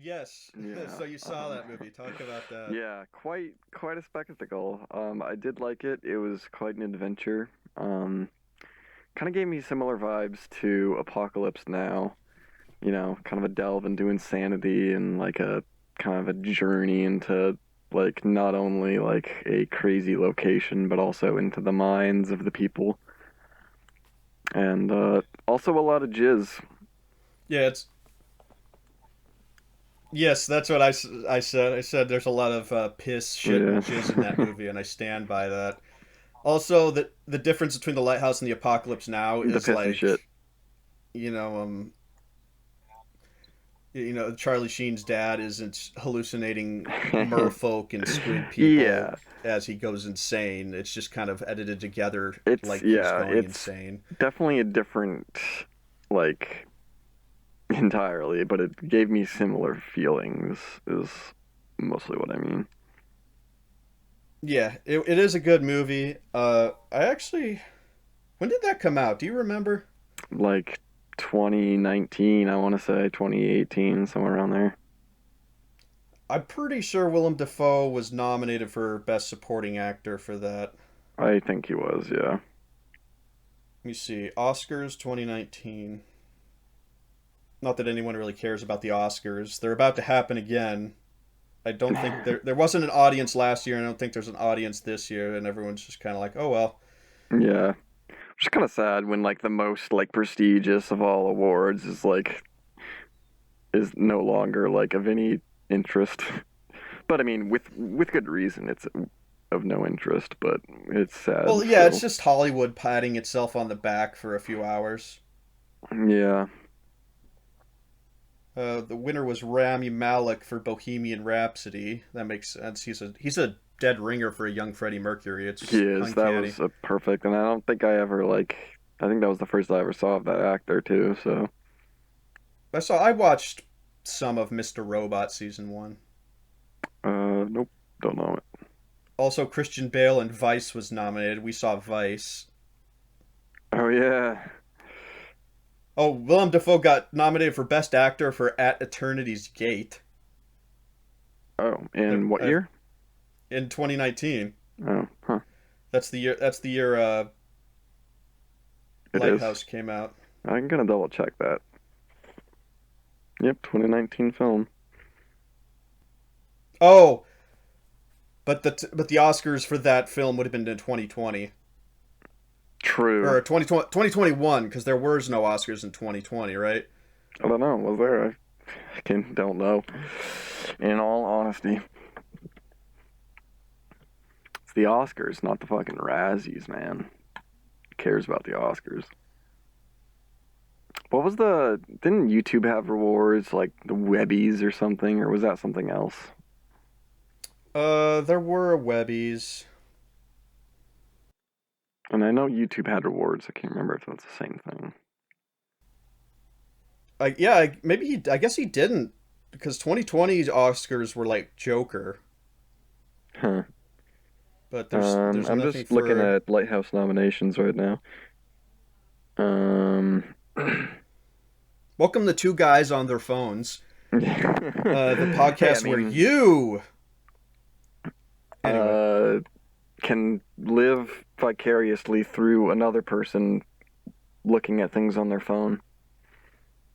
Yes. Yeah. So you saw that movie. Talk about that. Yeah, quite a spectacle. I did like it. It was quite an adventure. Kind of gave me similar vibes to Apocalypse Now. Kind of a delve into insanity and like a kind of a journey into like not only like a crazy location but also into the minds of the people and also a lot of jizz. Yeah, it's yes. That's what I said. I said there's a lot of piss, shit, and Yeah, jizz in that movie, and I stand by that. Also, the difference between the Lighthouse and the Apocalypse Now the is piss and shit. like, you know, Charlie Sheen's dad isn't hallucinating merfolk and squid people Yeah, as he goes insane. It's just kind of edited together it's like he's yeah, going it's insane. definitely a different like entirely, but it gave me similar feelings is mostly what I mean. Yeah, it is a good movie. I actually, when did that come out? Do you remember? Like 2019, I want to say 2018, somewhere around there. I'm pretty sure Willem Dafoe was nominated for Best Supporting Actor for that. I think he was, yeah. Let me see. Oscars 2019. Not that anyone really cares about the Oscars. They're about to happen again. I don't think there wasn't an audience last year, and I don't think there's an audience this year, and everyone's just kind of like, oh well. Yeah. Which is kind of sad when like the most like prestigious of all awards is no longer like of any interest. But I mean, with good reason, it's of no interest. But it's sad Well, yeah, it's still. just Hollywood patting itself on the back for a few hours. Yeah, The winner was Rami Malek for Bohemian Rhapsody. That makes sense. He's a dead ringer for a young Freddie Mercury. he It's is. That uncanny. was a perfect, and I don't think I ever like. I think that was the first I ever saw of that actor too. So, I watched some of Mr. Robot season one. nope, don't know it. Also, Christian Bale and Vice was nominated. We saw Vice. Oh yeah. Oh, Willem Dafoe got nominated for Best Actor for At Eternity's Gate Oh, uh, in what uh, year? in 2019. Oh, huh. That's the year. That's the year It is. Lighthouse came out. I'm gonna double check that. Yep, 2019 film. Oh, but the Oscars for that film would have been in 2020 True. or 2021 because there was no Oscars in 2020, right? I don't know. Was there? Don't know. In all honesty, it's the Oscars, not the fucking Razzies, man. Who cares about the Oscars? What was the? Didn't YouTube have rewards like the Webbies or something, or was that something else? There were Webbies. And I know YouTube had rewards. I can't remember if that's the same thing. Yeah, maybe I guess he didn't because 2020's Oscars were like Joker, Huh. but there's I'm nothing just looking for. at Lighthouse nominations right now. Um, Welcome the two guys on their phones. The hey, I podcast where mean, you. Anyway, uh, can live vicariously through another person looking at things on their phone.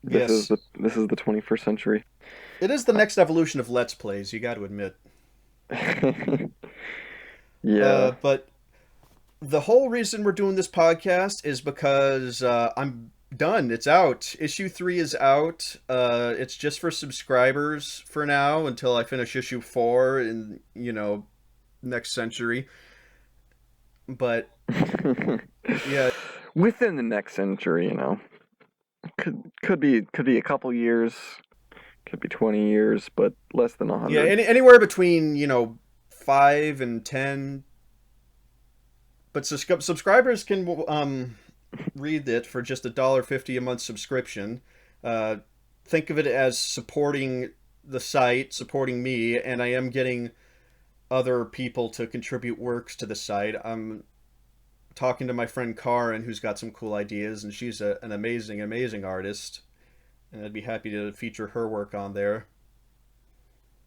yes, This is the 21st century. it is the next evolution of Let's Plays. You got to admit. Yeah. But the whole reason we're doing this podcast is because I'm done. It's out. Issue 3 is out. It's just for subscribers for now until I finish issue 4 in, next century. But yeah, Within the next century, could be a couple years, could be 20 years, but less than yeah, 100. anywhere between, 5 and 10. But subscribers can read it for just $1.50 a month subscription. Uh, think of it as supporting the site, supporting me, and I am getting other people to contribute works to the site. I'm talking to my friend Karin, who's got some cool ideas, and she's an amazing, amazing artist, and I'd be happy to feature her work on there.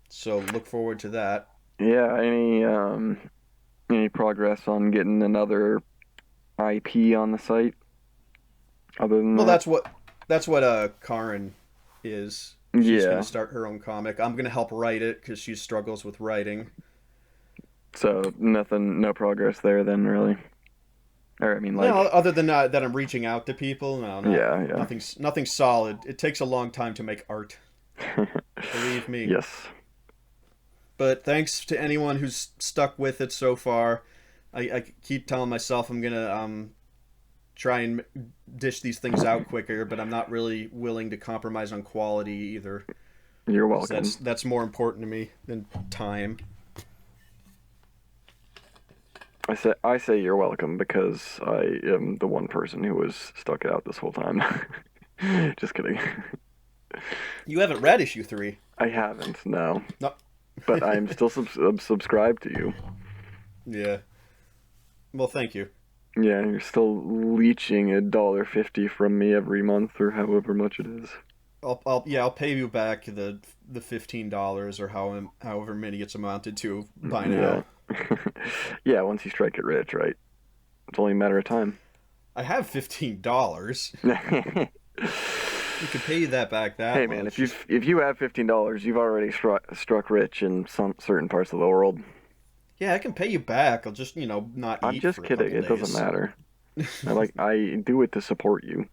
So look forward to that. Yeah, any progress on getting another IP on the site other than Well, that? that's what Karin is. She's gonna Yeah. start her own comic. I'm gonna help write it because she struggles with writing. So nothing, no progress there then, really. Or I mean, No, like, other than that I'm reaching out to people. No, not yeah, nothing solid. It takes a long time to make art. yeah. Believe me. Yes. But thanks to anyone who's stuck with it so far. I keep telling myself I'm gonna try and dish these things out quicker, but I'm not really willing to compromise on quality either, You're because welcome. that's more important to me than time. I say you're welcome because I am the one person who was stuck it out this whole time. Just kidding. You haven't read issue 3. I haven't, no. No. But I'm still subscribed to you. Yeah. Well, thank you. Yeah, you're still leeching $1.50 from me every month or however much it is. I'll pay you back the $15 or however many it's amounted to by Yeah. now. Yeah, once you strike it rich, right? It's only a matter of time. I have $15. Hey We could pay you that back that man, much. Just if you have $15, you've already struck rich in some certain parts of the world. yeah, I can pay you back. I'll just not I'm eat just for a kidding. couple It doesn't days. matter. I do it to support you.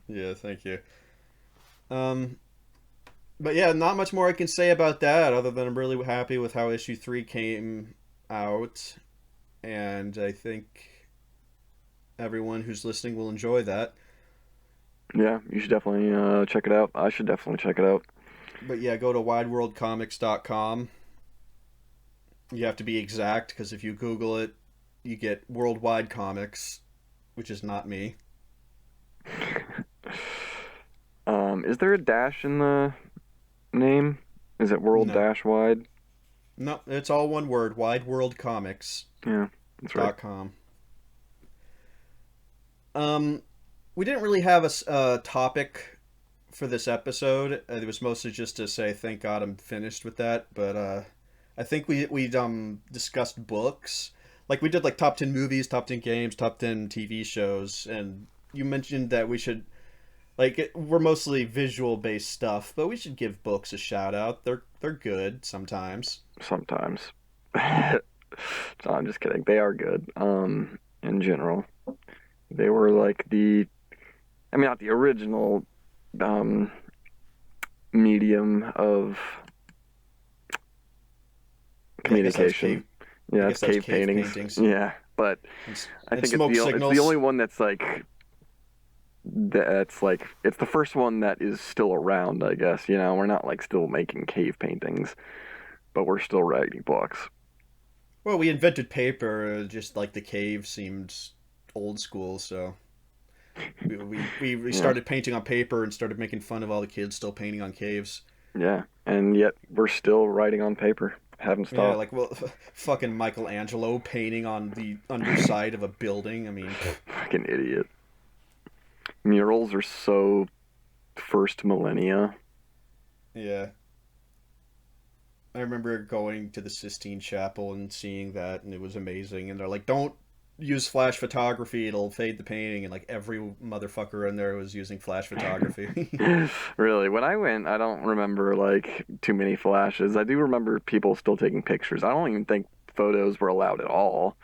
Yeah, thank you. Um, but yeah, not much more I can say about that other than I'm really happy with how issue 3 came out, and I think everyone who's listening will enjoy that. Yeah, you should definitely check it out. I should definitely check it out. But yeah, go to wideworldcomics.com. You have to be exact because if you Google it, you get Worldwide Comics, which is not me. Is there a dash in the name? Is it world No, dash wide? no, it's all one word. Wideworldcomics.com. Yeah, that's right. Um, we didn't really have a topic for this episode. It was mostly just to say thank God I'm finished with that. But I think we discussed books, like we did like top 10 movies, top 10 games, top 10 TV shows, and you mentioned that we should we're mostly visual based stuff, but we should give books a shout out. They're good sometimes. Sometimes. No, I'm just kidding. They are good. In general, they were like I mean, not the original um medium of Yeah, I guess that was cave. communication. I Yeah, it's guess that was cave cave paintings. paintings Yeah, but I and think smoke it's the signals. only one that's like it's the first one that is still around, I guess. We're not like still making cave paintings, but we're still writing books. Well, we invented paper. Just like the cave seemed old school, so we Yeah, started painting on paper and started making fun of all the kids still painting on caves. yeah, and yet we're still writing on paper. Haven't Yeah, stopped. like well, fucking Michelangelo painting on the underside of a building. I mean, Fucking idiot. Murals are so first millennia. yeah. I remember going to the Sistine Chapel and seeing that, and it was amazing. And they're like, "Don't use flash photography; it'll fade the painting." And like every motherfucker in there was using flash photography. Really, when I went, I don't remember like too many flashes. I do remember people still taking pictures. I don't even think photos were allowed at all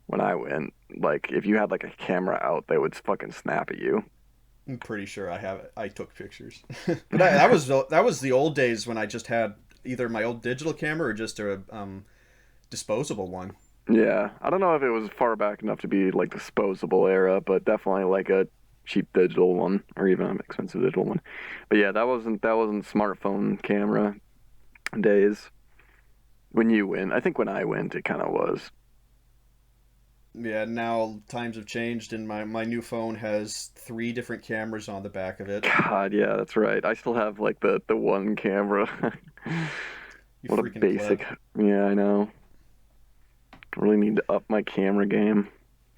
when I went. Like, if you had like a camera out, they would fucking snap at you. I'm pretty sure I have it. I took pictures, but that was the old days when I just had either my old digital camera or just a disposable one. Yeah, I don't know if it was far back enough to be like disposable era, but definitely like a cheap digital one or even an expensive digital one. But yeah, that wasn't smartphone camera days when you went. I think when I went, it kind of was. Yeah, now times have changed, and my new phone has 3 different cameras on the back of it. God, yeah, that's right. I still have like the one camera. You What a freaking basic. pleb. Yeah, I know. Really need to up my camera game.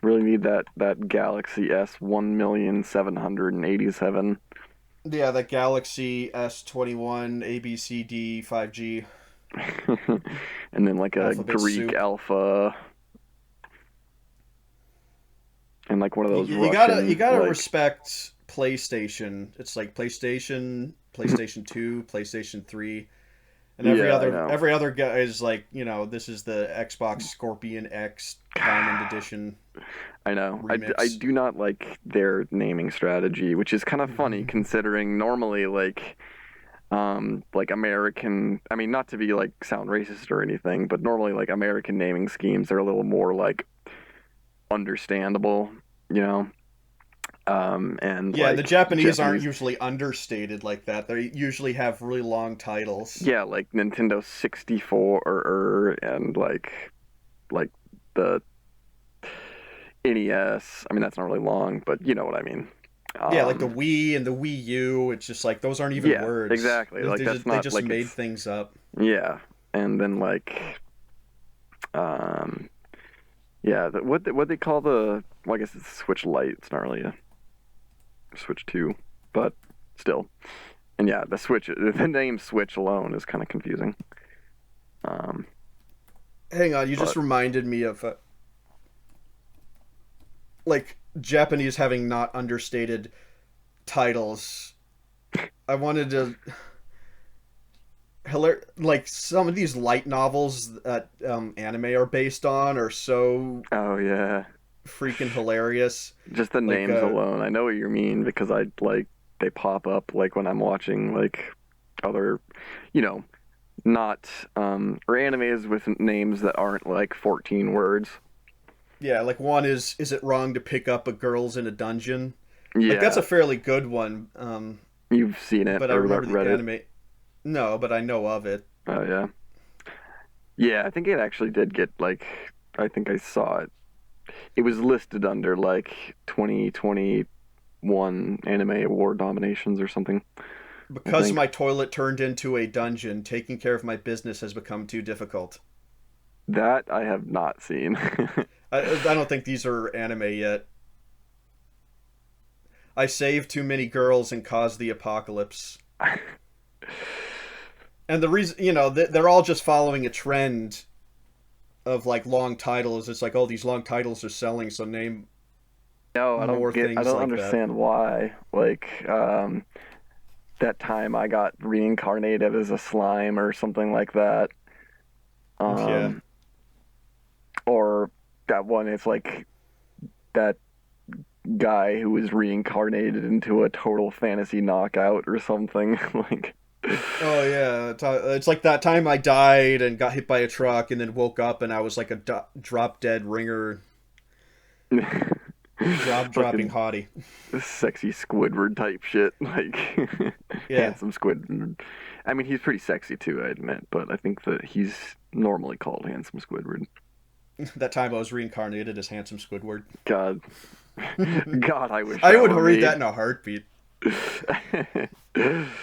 Really need that Galaxy S 1,787. Yeah, that Galaxy S21 ABCD 5G. And then like a Alphabet Greek soup. alpha and like one of those You Russian gotta like respect PlayStation. It's like PlayStation, PlayStation 2, PlayStation 3, and yeah, I know. every other guy is like, this is the Xbox Scorpion X Diamond Edition I know. I remix. do not like their naming strategy, which is kind of funny considering normally like American, I mean not to be like sound racist or anything, but normally like American naming schemes are a little more like understandable, you know. And Yeah, the like Japanese aren't Japanese, usually understated like that. They usually have really long titles. yeah, like Nintendo 64 and like the NES. I mean that's not really long, but you know what I mean. Yeah, like the Um, Wii and the Wii U. It's just like those aren't even yeah, words. exactly. Like that's They not just like made it's things up. yeah. And then like um yeah, what they call well, I guess it's Switch Lite. It's not really a Switch 2, but still. And yeah, the name Switch alone is kind of confusing. Um, Hang on, you just but reminded me of like Japanese having not understated titles. I wanted to like some of these light novels that anime are based on are so oh yeah, freaking hilarious. just the Like names alone. I know what you mean because I like they pop up like when I'm watching like other, you know, not or animes with names that aren't like 14 words. yeah, like one is it wrong to pick up a girls in a dungeon? Like that's Yeah, a fairly good one. you've seen it But I or remember the read it. anime. No, but I know of it. Oh yeah. Yeah, I think it actually did get like I think I saw it. It was listed under like 2021 anime award nominations or something, I Because think. my toilet turned into a dungeon, taking care of my business has become too difficult. That I have not seen. I don't think these are anime yet. I saved too many girls and caused the apocalypse. And the reason, they're all just following a trend of like long titles. It's like, oh, these long titles are selling, so name No, more I things don't like that. understand why. Like that time I got reincarnated as a slime or something like that. Yeah. Um or that one it's like that guy who was reincarnated into a total fantasy knockout or something like Oh yeah, it's like that time I died and got hit by a truck and then woke up and I was like a drop dead ringer, dropping fucking hottie. sexy Squidward type shit, like Yeah, handsome Squidward. I mean, he's pretty sexy too, I admit, but I think that he's normally called handsome Squidward. that time I was reincarnated as handsome Squidward. God, God, I wish I that would were read me. that in a heartbeat.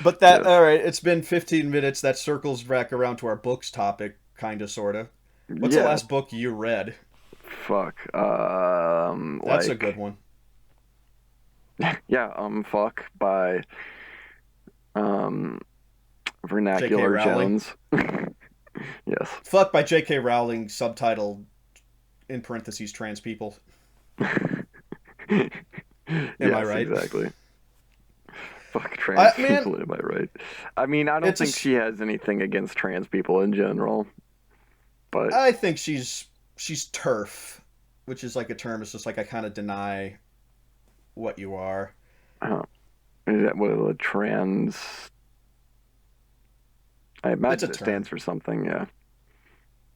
But that Yes. all right, it's been 15 minutes. That circles back around to our books topic, kind of, sorta. What's the Yeah. last book you read? Fuck. That's a good one. Yeah. Fuck by um, J.K. Vernacular Rowling. Jones. Yes. Fuck by J.K. Rowling, subtitled in parentheses trans people. Am I Yes, right? exactly. Fuck trans Man, people, am I right? I mean, I don't it's a. think she has anything against trans people in general, but I think she's turf, which is like a term. It's just like I kind of deny what you are. uh, is that what a trans? I It's a imagine it stands term. for something. Yeah.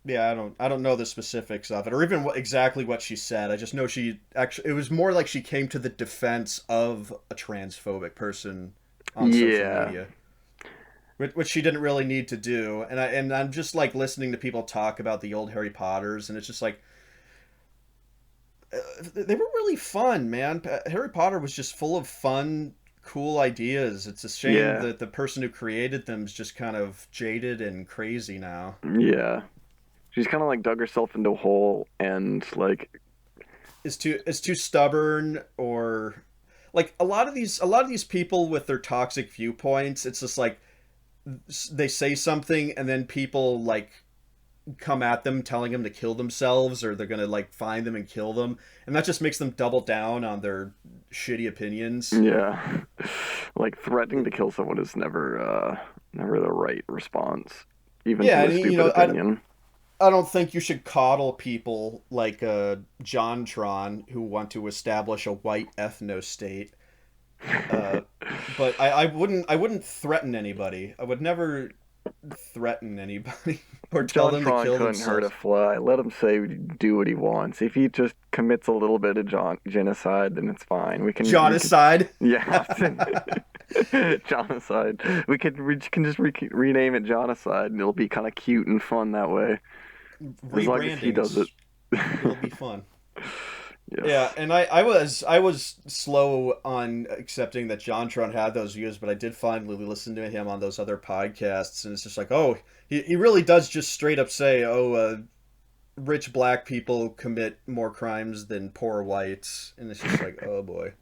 Yeah, I don't know the specifics of it or even exactly what she said. I just know she actually it was more like she came to the defense of a transphobic person on social Yeah. media, which she didn't really need to do. And I'm just like listening to people talk about the old Harry Potters, and it's just like they were really fun, man. Harry Potter was just full of fun, cool ideas. It's a shame Yeah. that the person who created them is just kind of jaded and crazy now. Yeah. She's kind of like dug herself into a hole and like Is too stubborn or like a lot of these people with their toxic viewpoints. It's just like they say something and then people like come at them telling them to kill themselves or they're gonna like find them and kill them, and that just makes them double down on their shitty opinions. Yeah. Like threatening to kill someone is never the right response, even Yeah, to a and stupid opinion. I don't think you should coddle people like Jontron who want to establish a white ethno state. Uh, but I wouldn't threaten anybody. I would never threaten anybody or tell them to Jontron kill couldn't hurt a themselves. fly. Let him say do what he wants. If he just commits a little bit of genocide, then it's fine. We can Genocide. yeah, genocide. We can just rename it genocide, and it'll be kind of cute and fun that way, as long as he does it. Rebrandings. It'll be fun. Yeah, Yes. and I was slow on accepting that JonTron had those views, but I did finally listen to him on those other podcasts, and it's just like, oh, he really does just straight up say, oh, rich black people commit more crimes than poor whites, and it's just like, oh boy,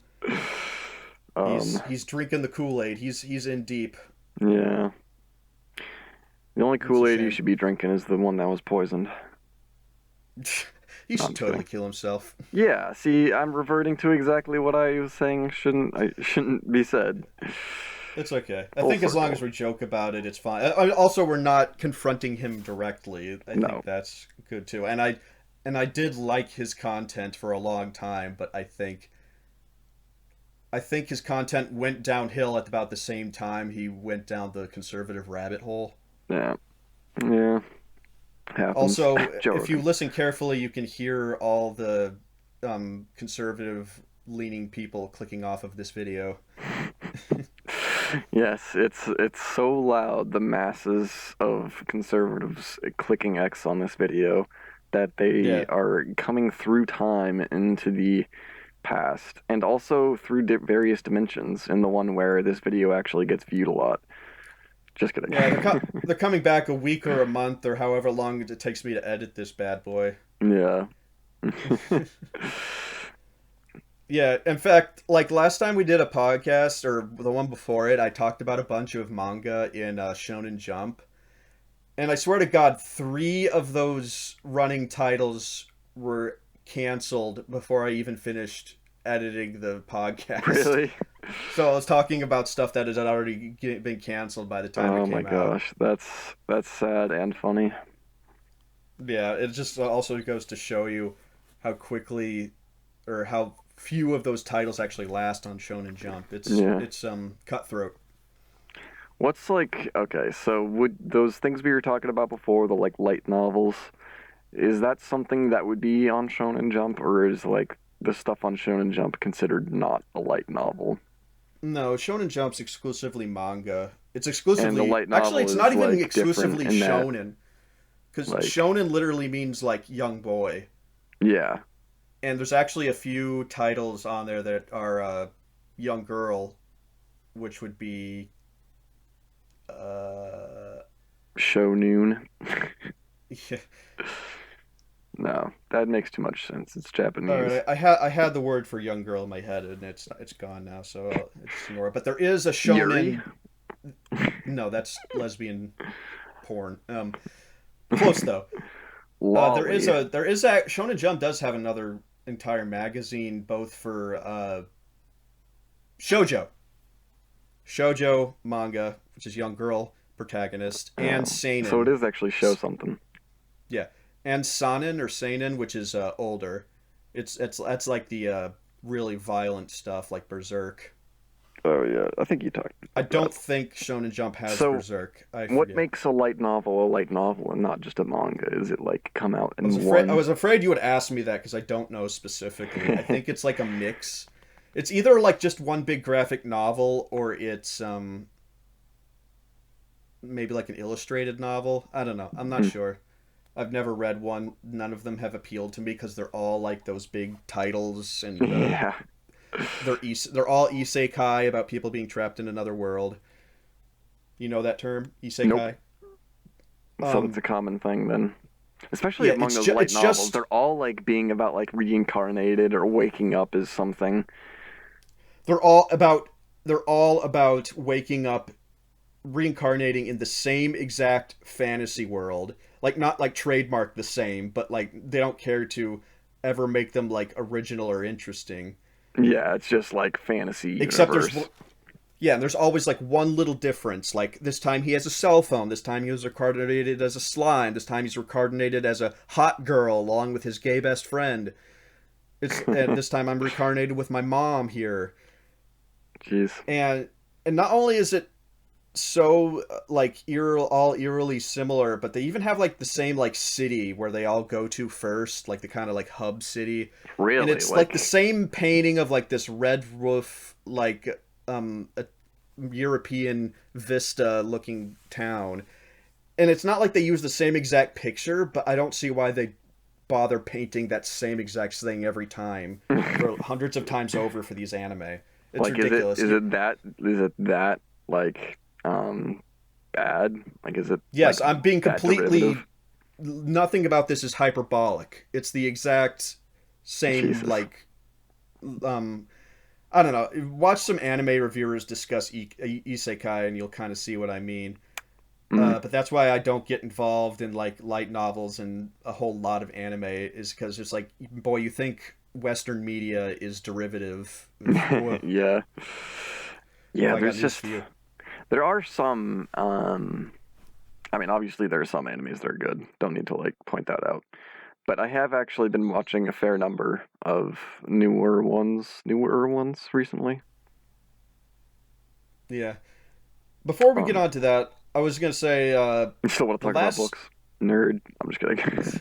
Um. he's drinking the Kool-Aid. He's in deep. Yeah. The only It's a Kool-Aid you shame. should be drinking is the one that was poisoned. He No, should I'm just totally kidding. kill himself. Yeah, see, I'm reverting to exactly what I was saying shouldn't be said. It's okay. I Full think as long as circle. we joke about it, it's fine. Also, we're not confronting him directly. I think No. that's good too. And I did like his content for a long time, but I think his content went downhill at about the same time he went down the conservative rabbit hole. Yeah. Yeah. Happens. Also, Joe if you Rogan. listen carefully, you can hear all the conservative leaning people clicking off of this video. Yes, it's so loud, the masses of conservatives clicking X on this video, that they Yeah. are coming through time into the past and also through various dimensions in the one where this video actually gets viewed a lot. Just kidding. Yeah, they're coming back a week or a month or however long it takes me to edit this bad boy. Yeah. Yeah, in fact, like last time we did a podcast or the one before it, I talked about a bunch of manga in Shonen Jump, and I swear to God, three of those running titles were canceled before I even finished editing the podcast. Really? So I was talking about stuff that had already been canceled by the time it Oh my came out. gosh, that's sad and funny. Yeah, it just also goes to show you how quickly or how few of those titles actually last on Shonen Jump. It's Yeah. it's cutthroat. What's like, okay, so would those things we were talking about before, the like light novels, is that something that would be on Shonen Jump, or is like the stuff on Shonen Jump considered not a light novel? No, Shonen Jump's exclusively manga. It's And the exclusively light actually novel it's not is even like different exclusively in that, shonen because like, shonen literally means like young boy. yeah, And there's actually a few titles on there that are young girl, which would be uh Shonen. yeah. No, that makes too much sense. It's All Japanese. right, I had the word for young girl in my head, and it's gone now, so I'll just ignore it. But there is a Yuri? shonen. No, that's lesbian porn. Close though. Lolly. There is a Shonen Jump does have another entire magazine both for shojo, shojo manga, which is young girl protagonist, and Oh, so it seinen. is actually show something. Yeah, and sanin or seinen, which is older. It's that's like the really violent stuff like Berserk. Oh yeah, I think you talked I about that. don't think Shonen Jump has So, Berserk. I what forget. makes a light novel and not just a manga? Is it like come out I was in afraid. I one? was afraid you would ask me that because I don't know specifically. I think it's like a mix. It's either like just one big graphic novel or it's maybe like an illustrated novel. I don't know. I'm not sure. I've never read one. None of them have appealed to me because they're all like those big titles and Yeah. they're all isekai about people being trapped in another world. You know that term, Nope. isekai. So it's Um, a common thing then. Especially yeah, among those light it's novels, just they're all like being about like reincarnated or waking up as something. they're all about they're all about waking up reincarnating in the same exact fantasy world, like not like trademark the same, but like they don't care to ever make them like original or interesting. Yeah, it's just like fantasy Except universe. yeah, and there's always like one little difference. Like this time he has a cell phone. This time he was reincarnated as a slime. This time he's reincarnated as a hot girl along with his gay best friend. And this time I'm reincarnated with my mom here. Jeez. And not only is it so like all eerily similar, but they even have like the same like city where they all go to first, like the kind of like hub city, and Really? it's like the Like, same painting of like this red roof, like a European vista looking town, and it's not like they use the same exact picture, but I don't see why they bother painting that same exact thing every time for hundreds of times over for these anime. It's like, is it ridiculous. is it that is it that like bad? Like, is it Yes, like I'm being that derivative? completely nothing about this is hyperbolic. It's the exact same Jesus. like um I don't know. Watch some anime reviewers discuss isekai and you'll kind of see what I mean. Mm. But that's why I don't get involved in like light novels and a whole lot of anime is because it's like, boy, you think Western media is derivative. Well, Yeah. Yeah, I got there's news just for you. there are some I mean, obviously there are some animes that are good. Don't need to like point that out. But I have actually been watching a fair number of newer ones recently. Yeah. Before we get Um, on to that, I was gonna say you still want to the talk about last. books? Nerd. I'm just kidding.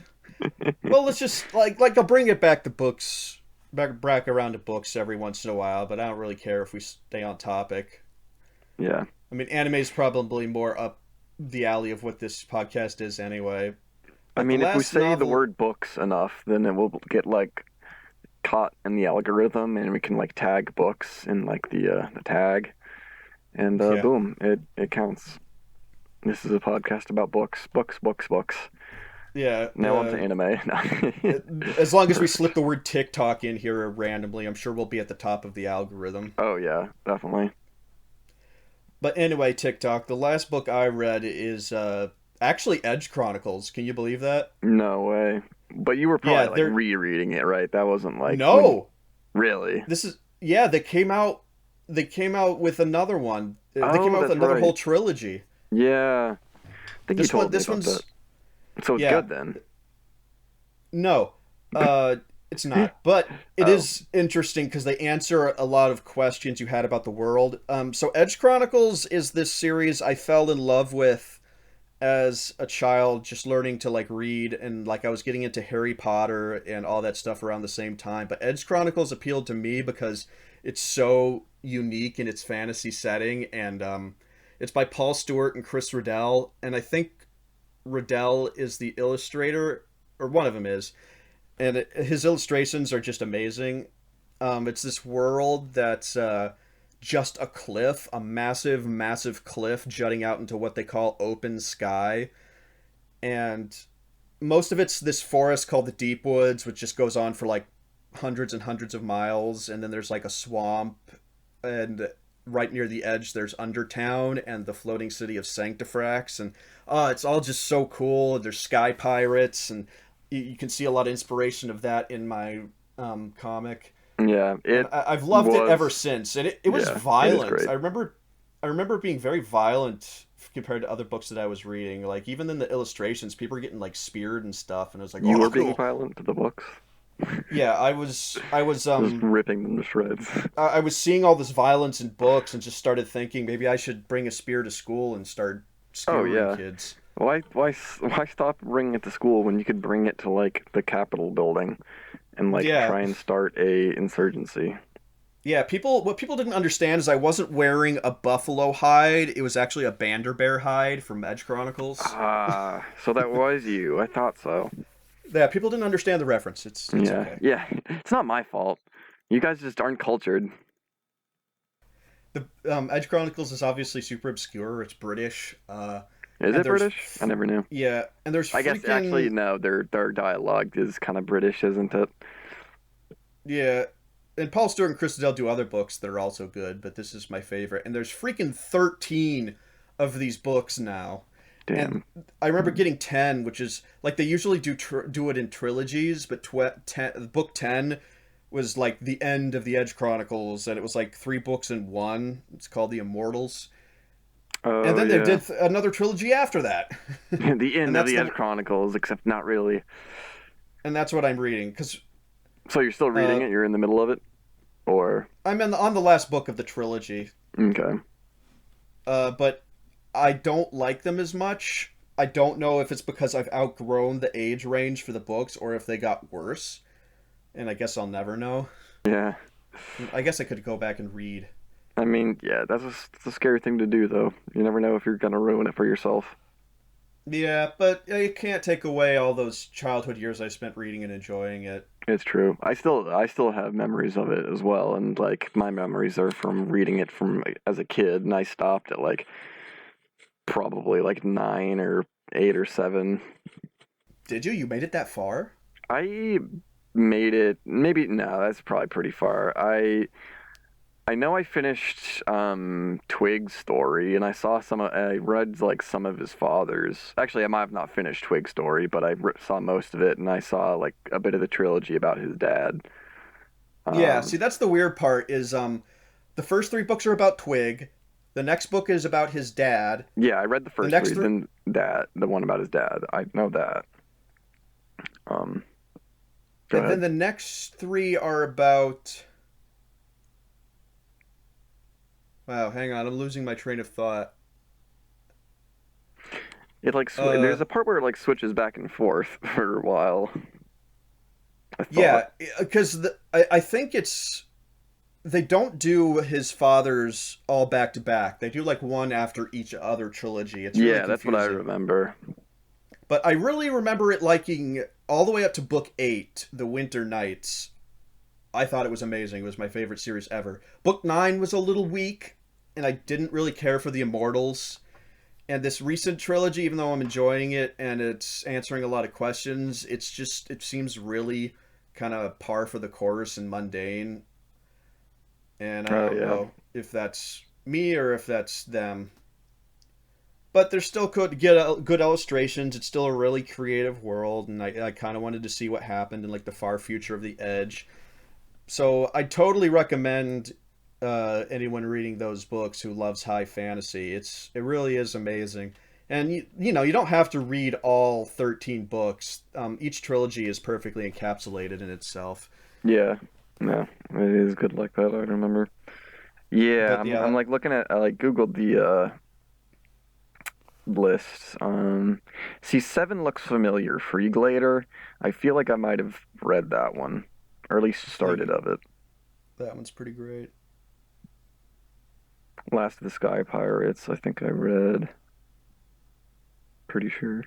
Well, let's just I'll bring it back to books, back around to books every once in a while, but I don't really care if we stay on topic. Yeah. I mean, anime is probably more up the alley of what this podcast is anyway. I But the mean, if we last say the novel, word books enough, then it will get like caught in the algorithm, and we can like tag books in like the tag, and yeah, boom, it counts. This is a podcast about books, books, books, books. yeah. Now on to anime. No. As long as we slip Perfect. the word TikTok in here randomly, I'm sure we'll be at the top of the algorithm. Oh yeah, definitely. But anyway, TikTok. The last book I read is actually Edge Chronicles. Can you believe that? No way. But you were Yeah, probably like they're rereading it, right? That wasn't like when no. really. This is yeah. They came out. They came out with another one. They came Oh, out with that's another whole right. trilogy. Yeah, I think you This one. told me This about that. one's So it's yeah. good then. No, it's not. But it Oh, is interesting because they answer a lot of questions you had about the world. So Edge Chronicles is this series I fell in love with as a child, just learning to like read, and like I was getting into Harry Potter and all that stuff around the same time. But Edge Chronicles appealed to me because it's so unique in its fantasy setting, and it's by Paul Stewart and Chris Riddell, and I think Riddell is the illustrator, or one of them is, and his illustrations are just amazing. It's this world that's just a cliff, a massive, massive cliff jutting out into what they call open sky, and most of it's this forest called the Deep Woods, which just goes on for like hundreds and hundreds of miles, and then there's like a swamp, and right near the edge there's Undertown and the floating city of Sanctifrax, and it's all just so cool. There's sky pirates, and you can see a lot of inspiration of that in my comic, yeah, and it I've loved it ever was. since. And it was Yeah, it is violent. great. I remember it being very violent compared to other books that I was reading. Like even in the illustrations, people were getting like speared and stuff, and it was like, You oh, were being cool. violent to the books, Yeah, just ripping them to shreds. I was seeing all this violence in books and just started thinking maybe I should bring a spear to school and start Oh skewering yeah. kids. Why stop bringing it to school when you could bring it to like the Capitol building and like Yeah, try and start a insurgency? yeah. What people didn't understand is I wasn't wearing a buffalo hide. It was actually a Banderbear hide from Edge Chronicles. Ah, so that was you. I thought so. Yeah, people didn't understand the reference. It's Yeah, okay. yeah. It's not my fault. You guys just aren't cultured. The Edge Chronicles is obviously super obscure. It's British, Is and it British? I never knew. yeah, and there's I guess actually freaking no. Their dialogue is kind of British, isn't it? yeah, and Paul Stewart and Chris Dell do other books that are also good, but this is my favorite. And there's freaking 13 of these books now. And Damn. I remember getting 10, which is like they usually do it in trilogies, but book 10 was like the end of the Edge Chronicles, and it was like three books in one. It's called The Immortals. And Oh then they yeah. did another trilogy after that. The and end of that's the the Edge Chronicles, except not really. and that's what I'm reading cuz So you're still reading uh it? You're in the middle of it, or on the last book of the trilogy. okay? But I don't like them as much. I don't know if it's because I've outgrown the age range for the books or if they got worse, and I guess I'll never know. Yeah. I guess I could go back and read. I mean, yeah, that's a scary thing to do, though. You never know if you're gonna ruin it for yourself. Yeah, but you can't take away all those childhood years I spent reading and enjoying it. It's true. I still have memories of it as well, and like my memories are from reading it from as a kid, and I stopped at like probably like 9 or 8 or 7. Did you? You made it that far? I made it maybe no, that's probably pretty far. I know I finished Twig's story, and I read like some of his father's. Actually, I might have not finished Twig's story, but saw most of it, and I saw like a bit of the trilogy about his dad. Yeah, Um, see that's the weird part is the first three books are about Twig. The next book is about his dad. yeah, I read the The first next three, three then the one about his dad. I know that. Um, Go and then ahead. the next three are about wow, hang on, I'm losing my train of thought. It like Uh there's a part where it like switches back and forth for a while. I thought. yeah, because I think it's they don't do his father's all back to back. They do like one after each other trilogy. It's really Yeah, that's what I confusing. remember. But I really remember it liking all the way up to book 8, The Winter Nights. I thought it was amazing. It was my favorite series ever. Book 9 was a little weak, and I didn't really care for the Immortals. And this recent trilogy, even though I'm enjoying it and it's answering a lot of questions, it seems really kind of par for the course and mundane. And I Oh don't yeah. know if that's me or if that's them. But they're still good, get good illustrations. It's still a really creative world, and I kind of wanted to see what happened in like the far future of the Edge. So I totally recommend anyone reading those books who loves high fantasy. It really is amazing. And you know you don't have to read all 13 books. Each trilogy is perfectly encapsulated in itself. Yeah. No, it is good like that. I remember. Yeah, But I'm yeah, like looking at I like Googled the lists. See, 7 looks familiar. Freeglader. I feel like I might have read that one, or at least started like of it. that one's pretty great. Last of the Sky Pirates. I think I read. Pretty sure.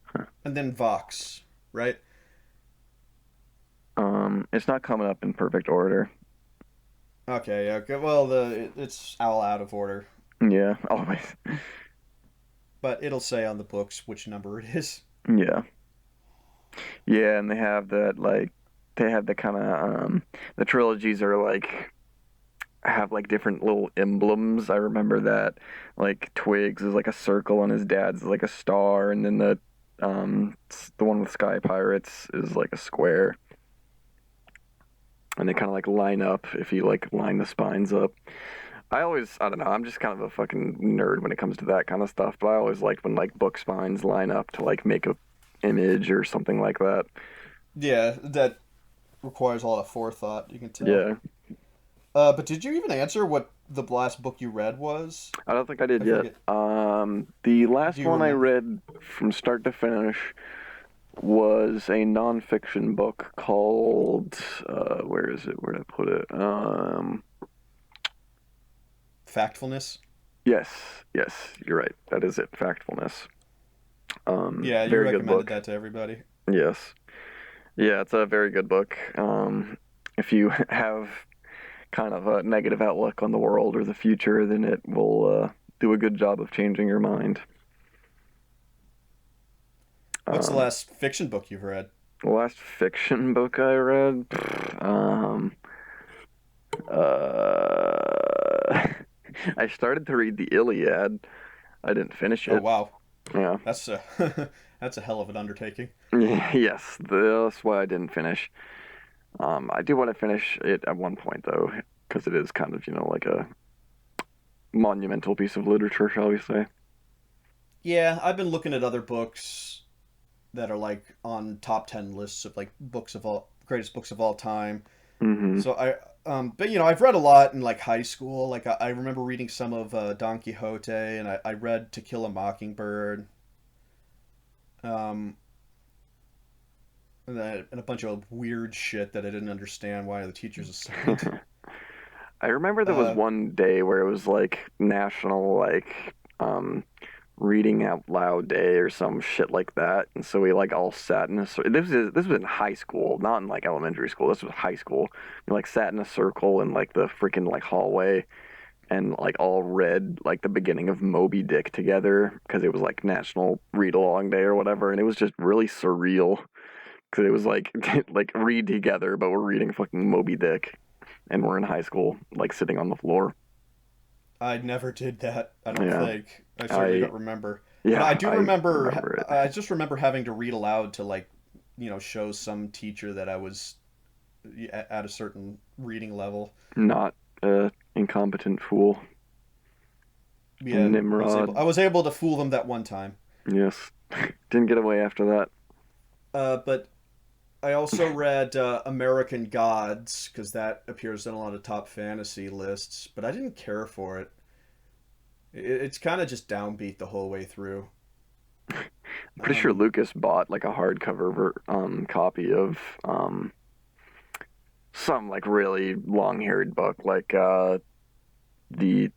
Huh. And then Vox, right? It's not coming up in perfect order. Okay, yeah, okay. Well, it's all out of order, Yeah, always. but it'll say on the books which number it is. Yeah. Yeah, and they have that like they have the kind of the trilogies are like have like different little emblems. I remember that like Twigs is like a circle and his dad's like a star, and then the one with Sky Pirates is like a square, and they kind of like line up if you like line the spines up. I don't know, I'm just kind of a fucking nerd when it comes to that kind of stuff, but I always liked when like book spines line up to like make a image or something like that. Yeah, that requires a lot of forethought. You can tell. Yeah. But did you even answer what the last book you read was? I don't think I did I yet. forget. The Do last you one I remember? read from start to finish was a nonfiction book called where is it? Where did I put it? Factfulness. Yes, yes, you're right. That is it. Factfulness. Yeah, you Very good recommended book. that to everybody. Yes. Yeah, it's a very good book. If you have kind of a negative outlook on the world or the future, then it will do a good job of changing your mind. What's the Um, last fiction book you've read? the last fiction book I read, uh, I started to read the Iliad. I didn't finish Oh it. wow, Yeah. that's a that's a hell of an undertaking. Yes, that's why I didn't finish. I do want to finish it at one point though, because it is kind of, like a monumental piece of literature, shall we say. Yeah, I've been looking at other books that are like on top 10 lists of like books of all greatest books of all time. Hmm. So but I've read a lot in like high school. Like I remember reading some of Don Quixote, and I read To Kill a Mockingbird, um, and a bunch of weird shit that I didn't understand why the teachers assigned. I remember there was Uh, one day where it was like national um reading out loud day or some shit like that, and so we like all sat in a this was in high school, not in like elementary school. This was high school. We like sat in a circle in like the freaking like hallway and like all read like the beginning of Moby Dick together because it was like National Read Along Day or whatever, and it was just really surreal because it was like like read together, but we're reading fucking Moby Dick, and we're in high school, like sitting on the floor. I never did that. I don't Yeah, think. I certainly I don't remember. But I yeah do I remember. remember it. I just remember having to read aloud to like, show some teacher that I was at a certain reading level. Not a incompetent fool, Yeah, Nimrod. I was able to fool them that one time. Yes, didn't get away after that. But I also read American Gods because that appears in a lot of top fantasy lists, but I didn't care for it. It's kind of just downbeat the whole way through. I'm pretty sure Um, Lucas bought like a hardcover copy of some like really long-haired book, like the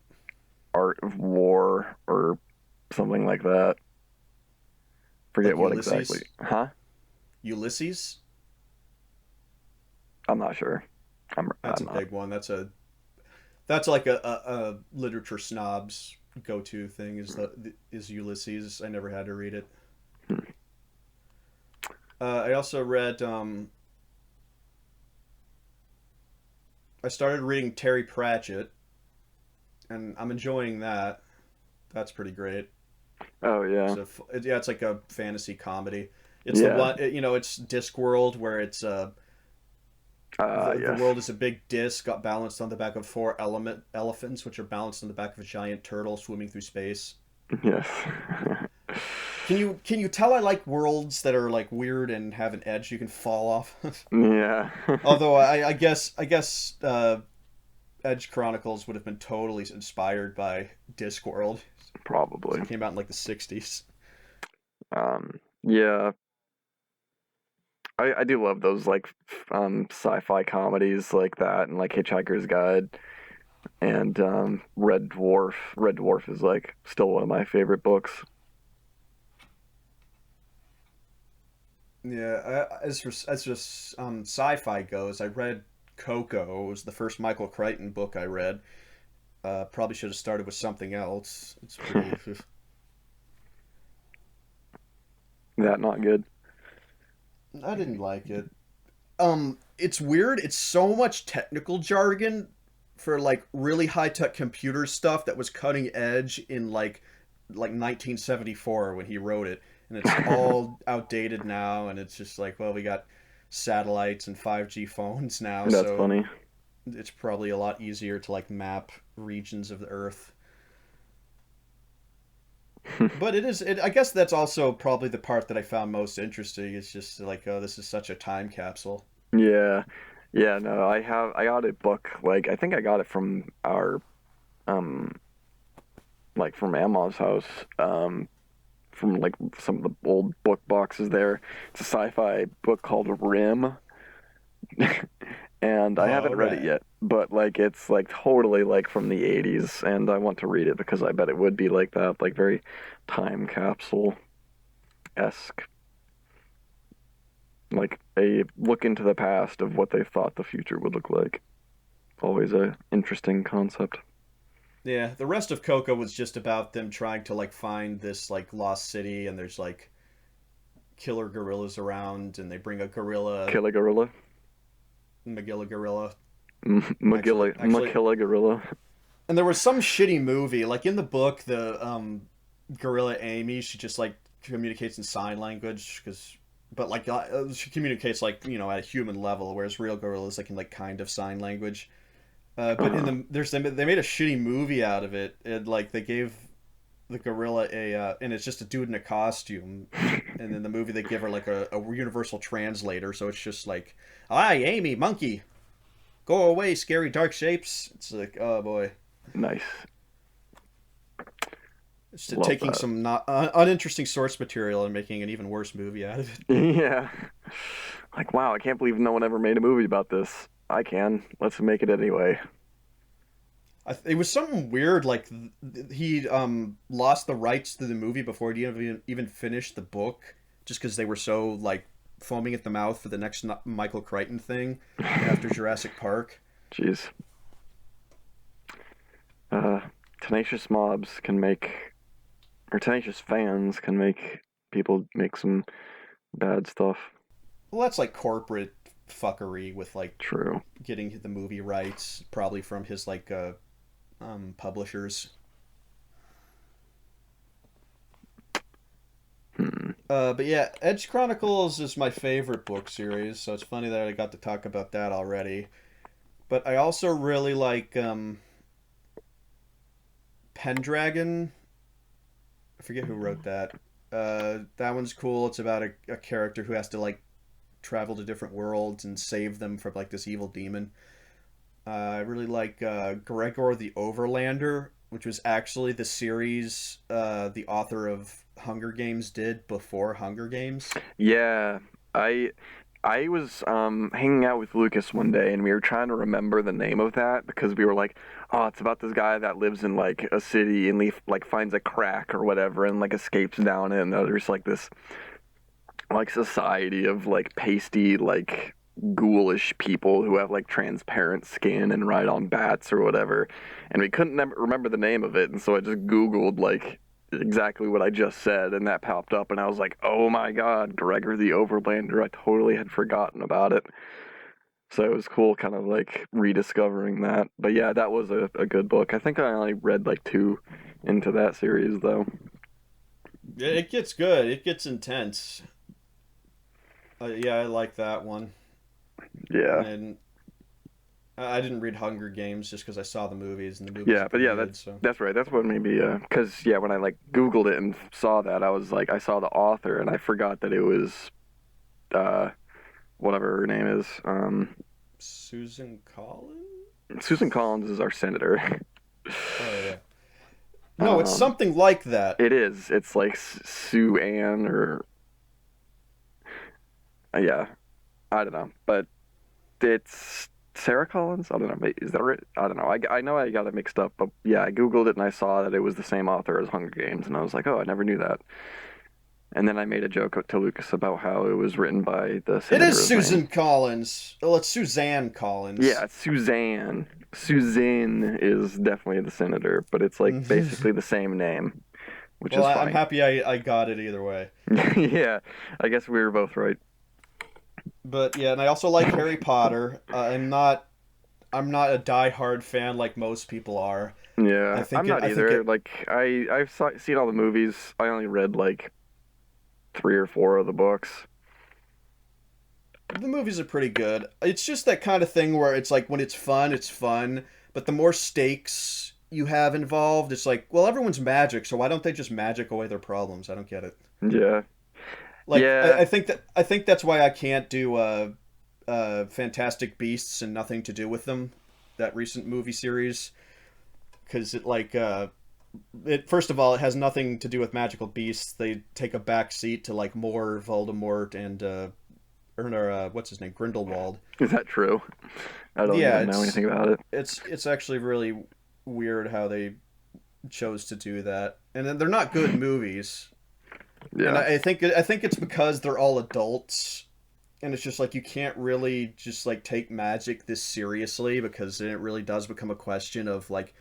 Art of War or something like that. Forget like what exactly. Ulysses. Huh? Ulysses. I'm not sure. That's I'm a not. big one. That's like a literature snob's go-to thing is Ulysses. I never had to read it. Hmm. I also read. I started reading Terry Pratchett, and I'm enjoying that. That's pretty great. Oh yeah. Yeah, it's like a fantasy comedy. It's the Yeah. one, it's Discworld where it's the Yes. world is a big disc got balanced on the back of four elephants, which are balanced on the back of a giant turtle swimming through space. Yes. Can you tell I like worlds that are like weird and have an edge you can fall off? Yeah. Although I guess Edge Chronicles would have been totally inspired by Discworld because Probably. it came out in like the '60s. Yeah. I do love those like sci-fi comedies like that and like Hitchhiker's Guide and Red Dwarf. Red Dwarf is like still one of my favorite books. Yeah, as just sci-fi goes, I read Coco. It was the first Michael Crichton book I read. Probably should have started with something else. It's pretty. That not good. I didn't like it. It's weird. It's so much technical jargon for like really high tech computer stuff that was cutting edge in like 1974 when he wrote it, and it's all outdated now. And it's just like, well, we got satellites and 5G phones now, That's so funny. it's probably a lot easier to like map regions of the Earth. But I guess that's also probably the part that I found most interesting. It's just like, oh, this is such a time capsule. Yeah. Yeah, no, I got a book like I think I got it from our um like from Emma's house from like some of the old book boxes there. It's a sci-fi book called Rim and I Oh, haven't read it rad. yet, but like it's like totally like from the 80s and I want to read it because I bet it would be like that, like very time capsule-esque, like a look into the past of what they thought the future would look like. Always a interesting concept. Yeah, the rest of Coco was just about them trying to like find this like lost city, and there's like killer gorillas around, and they bring a gorilla, Killa Gorilla. Magilla gorilla, Magilla actually, Magilla Gorilla. and there was some shitty movie like in the book. The gorilla Amy, she just like communicates in sign language but like she communicates like at a human level, whereas real gorillas like can like kind of sign language. But in Uh-huh. they made a shitty movie out of it, and like they gave the gorilla and it's just a dude in a costume, and in the movie they give her like a universal translator, so it's just like, "Hi, Amy, monkey, go away, scary dark shapes." It's like, oh boy. Nice. It's Love taking that. some not uninteresting source material and making an even worse movie out of it. Yeah. Like, wow, I can't believe no one ever made a movie about this. I can. Let's make it anyway. It was something weird. Like he lost the rights to the movie before he even finished the book, just because they were so like foaming at the mouth for the next Michael Crichton thing after Jurassic Park. Jeez. Uh, tenacious mobs can make, or tenacious fans can make people make some bad stuff. Well, that's like corporate fuckery with like True. getting the movie rights, probably from his like publishers. Hmm. But yeah, Edge Chronicles is my favorite book series, so it's funny that I got to talk about that already. But I also really like Pendragon. I forget who wrote that. That one's cool. It's about a character who has to like travel to different worlds and save them from like this evil demon. I really like Gregor the Overlander, which was actually the series the author of Hunger Games did before Hunger Games. Yeah, I I was hanging out with Lucas one day and we were trying to remember the name of that because we were like, oh, it's about this guy that lives in like a city and like finds a crack or whatever and like escapes down it and there's like this like society of like pasty like ghoulish people who have like transparent skin and ride on bats or whatever and we couldn't remember the name of it and so I just googled like exactly what I just said and that popped up and I was like, oh my god, Gregor the Overlander, I totally had forgotten about it. So it was cool kind of like rediscovering that. But yeah, that was a good book. I think I only read like two into that series though. Yeah, it gets good. It gets intense. Yeah, I like that one. Yeah. And I didn't read Hunger Games just because I saw the movies, and the movies are Yeah, but pretty yeah, good. So that's right. That's what made me cuz yeah, when I like googled it and saw that, I was like I saw the author and I forgot that it was uh whatever her name is. Susan Collins. Susan Collins is our senator. Oh yeah. No, it's um something like that. it is. It's like Sue Ann or yeah, I don't know. But it's Sarah Collins. I don't know. Is that right? I don't know. I know I got it mixed up, but yeah, I googled it and I saw that it was the same author as Hunger Games, and I was like, oh, I never knew that. And then I made a joke to Lucas about how it was written by the It is senator of Maine. Susan Collins. Well, it's Suzanne Yeah, Collins. Suzanne. Suzanne is definitely the senator, but it's like basically the same name, which Well, is I'm funny. happy I got it either way. Yeah, I guess we were both right. But yeah, and I also like Harry Potter. I'm not a die-hard fan like most people are. Yeah, I'm not I think either. it Like seen all the movies. I only read like three or four of the books. the movies are pretty good. It's just that kind of thing where it's like when it's fun, but the more stakes you have involved, it's like, well, everyone's magic, so why don't they just magic away their problems? I don't get it. Yeah, Like yeah, I think that's why I can't do Fantastic Beasts and Nothing to Do with Them, that recent movie series, because it first of all it has nothing to do with magical beasts. They take a back seat to like more Voldemort and what's his name, Grindelwald. is that true? I don't Yeah, even know anything about it. it's actually really weird how they chose to do that, and then they're not good movies. And Yeah, I think it's because they're all adults, and it's just like you can't really just like take magic this seriously because then it really does become a question of like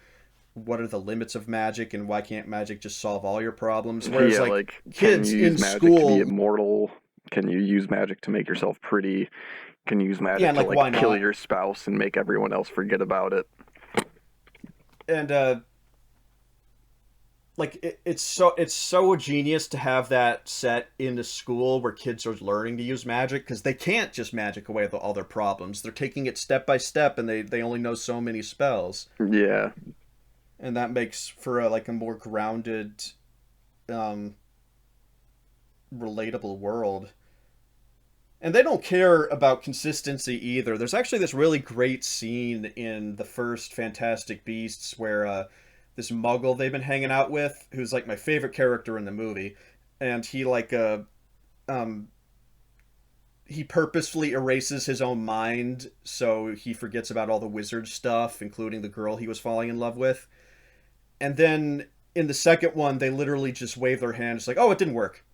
what are the limits of magic and why can't magic just solve all your problems? Whereas yeah. like Like, can kids you use in magic to be school, immortal? Can you use magic to make yourself pretty? Can you use yeah, magic and to like like why kill not? your spouse and make everyone else forget about it? And like it's so genius to have that set in a school where kids are learning to use magic because they can't just magic away all their problems. They're taking it step by step, and they only know so many spells, Yeah. and that makes for a more grounded, um, relatable world. And they don't care about consistency either. There's actually this really great scene in the first Fantastic Beasts where this Muggle they've been hanging out with, who's like my favorite character in the movie, and um he purposefully erases his own mind so he forgets about all the wizard stuff, including the girl he was falling in love with. And then in the second one, they literally just wave their hands like, "Oh, it didn't work."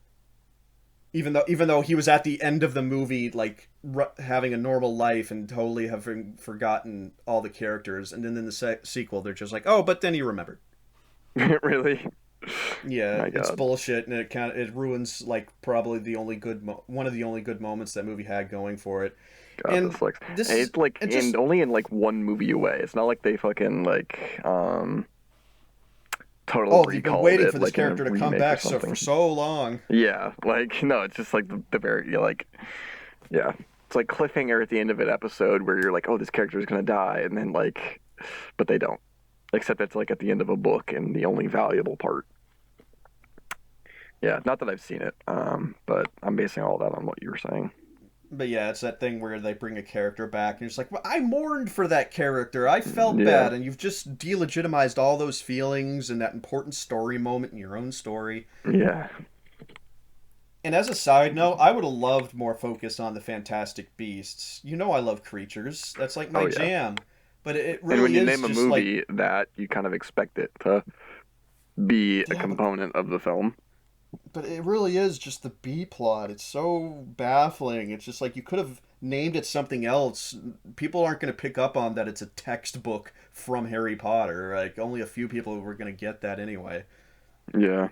Even though he was at the end of the movie like having a normal life and totally having forgotten all the characters, and then in the sequel they're just like, oh, but then he remembered. Really? Yeah, My it's God. bullshit, and it ruins like probably one of the only good moments that movie had going for it. God, this And sucks. And this it's like and in just only in like one movie away. It's not like they fucking like total oh, they've been recalled waiting it for this like in a character to come remake or back for something. so long. Yeah, like no, it's just like the very like yeah. It's like cliffhanger at the end of an episode where you're like, oh, this character is gonna die, and then like, but they don't. Except it's like at the end of a book and the only valuable part. Yeah, not that I've seen it, but I'm basing all that on what you were saying. But yeah, it's that thing where they bring a character back, and you're just like, well, I mourned for that character. I felt Yeah, bad, and you've just delegitimized all those feelings and that important story moment in your own story. yeah. And as a side note, I would have loved more focus on the Fantastic Beasts. You know, I love creatures. That's like Oh my yeah. jam. But it And when really you is name a just like, movie that, you kind of expect it to be a yeah, component of the film. but it really is just the B plot. It's so baffling. It's just like you could have named it something else. People aren't going to pick up on that it's a textbook from Harry Potter. Like only a few people were going to get that anyway. Yeah.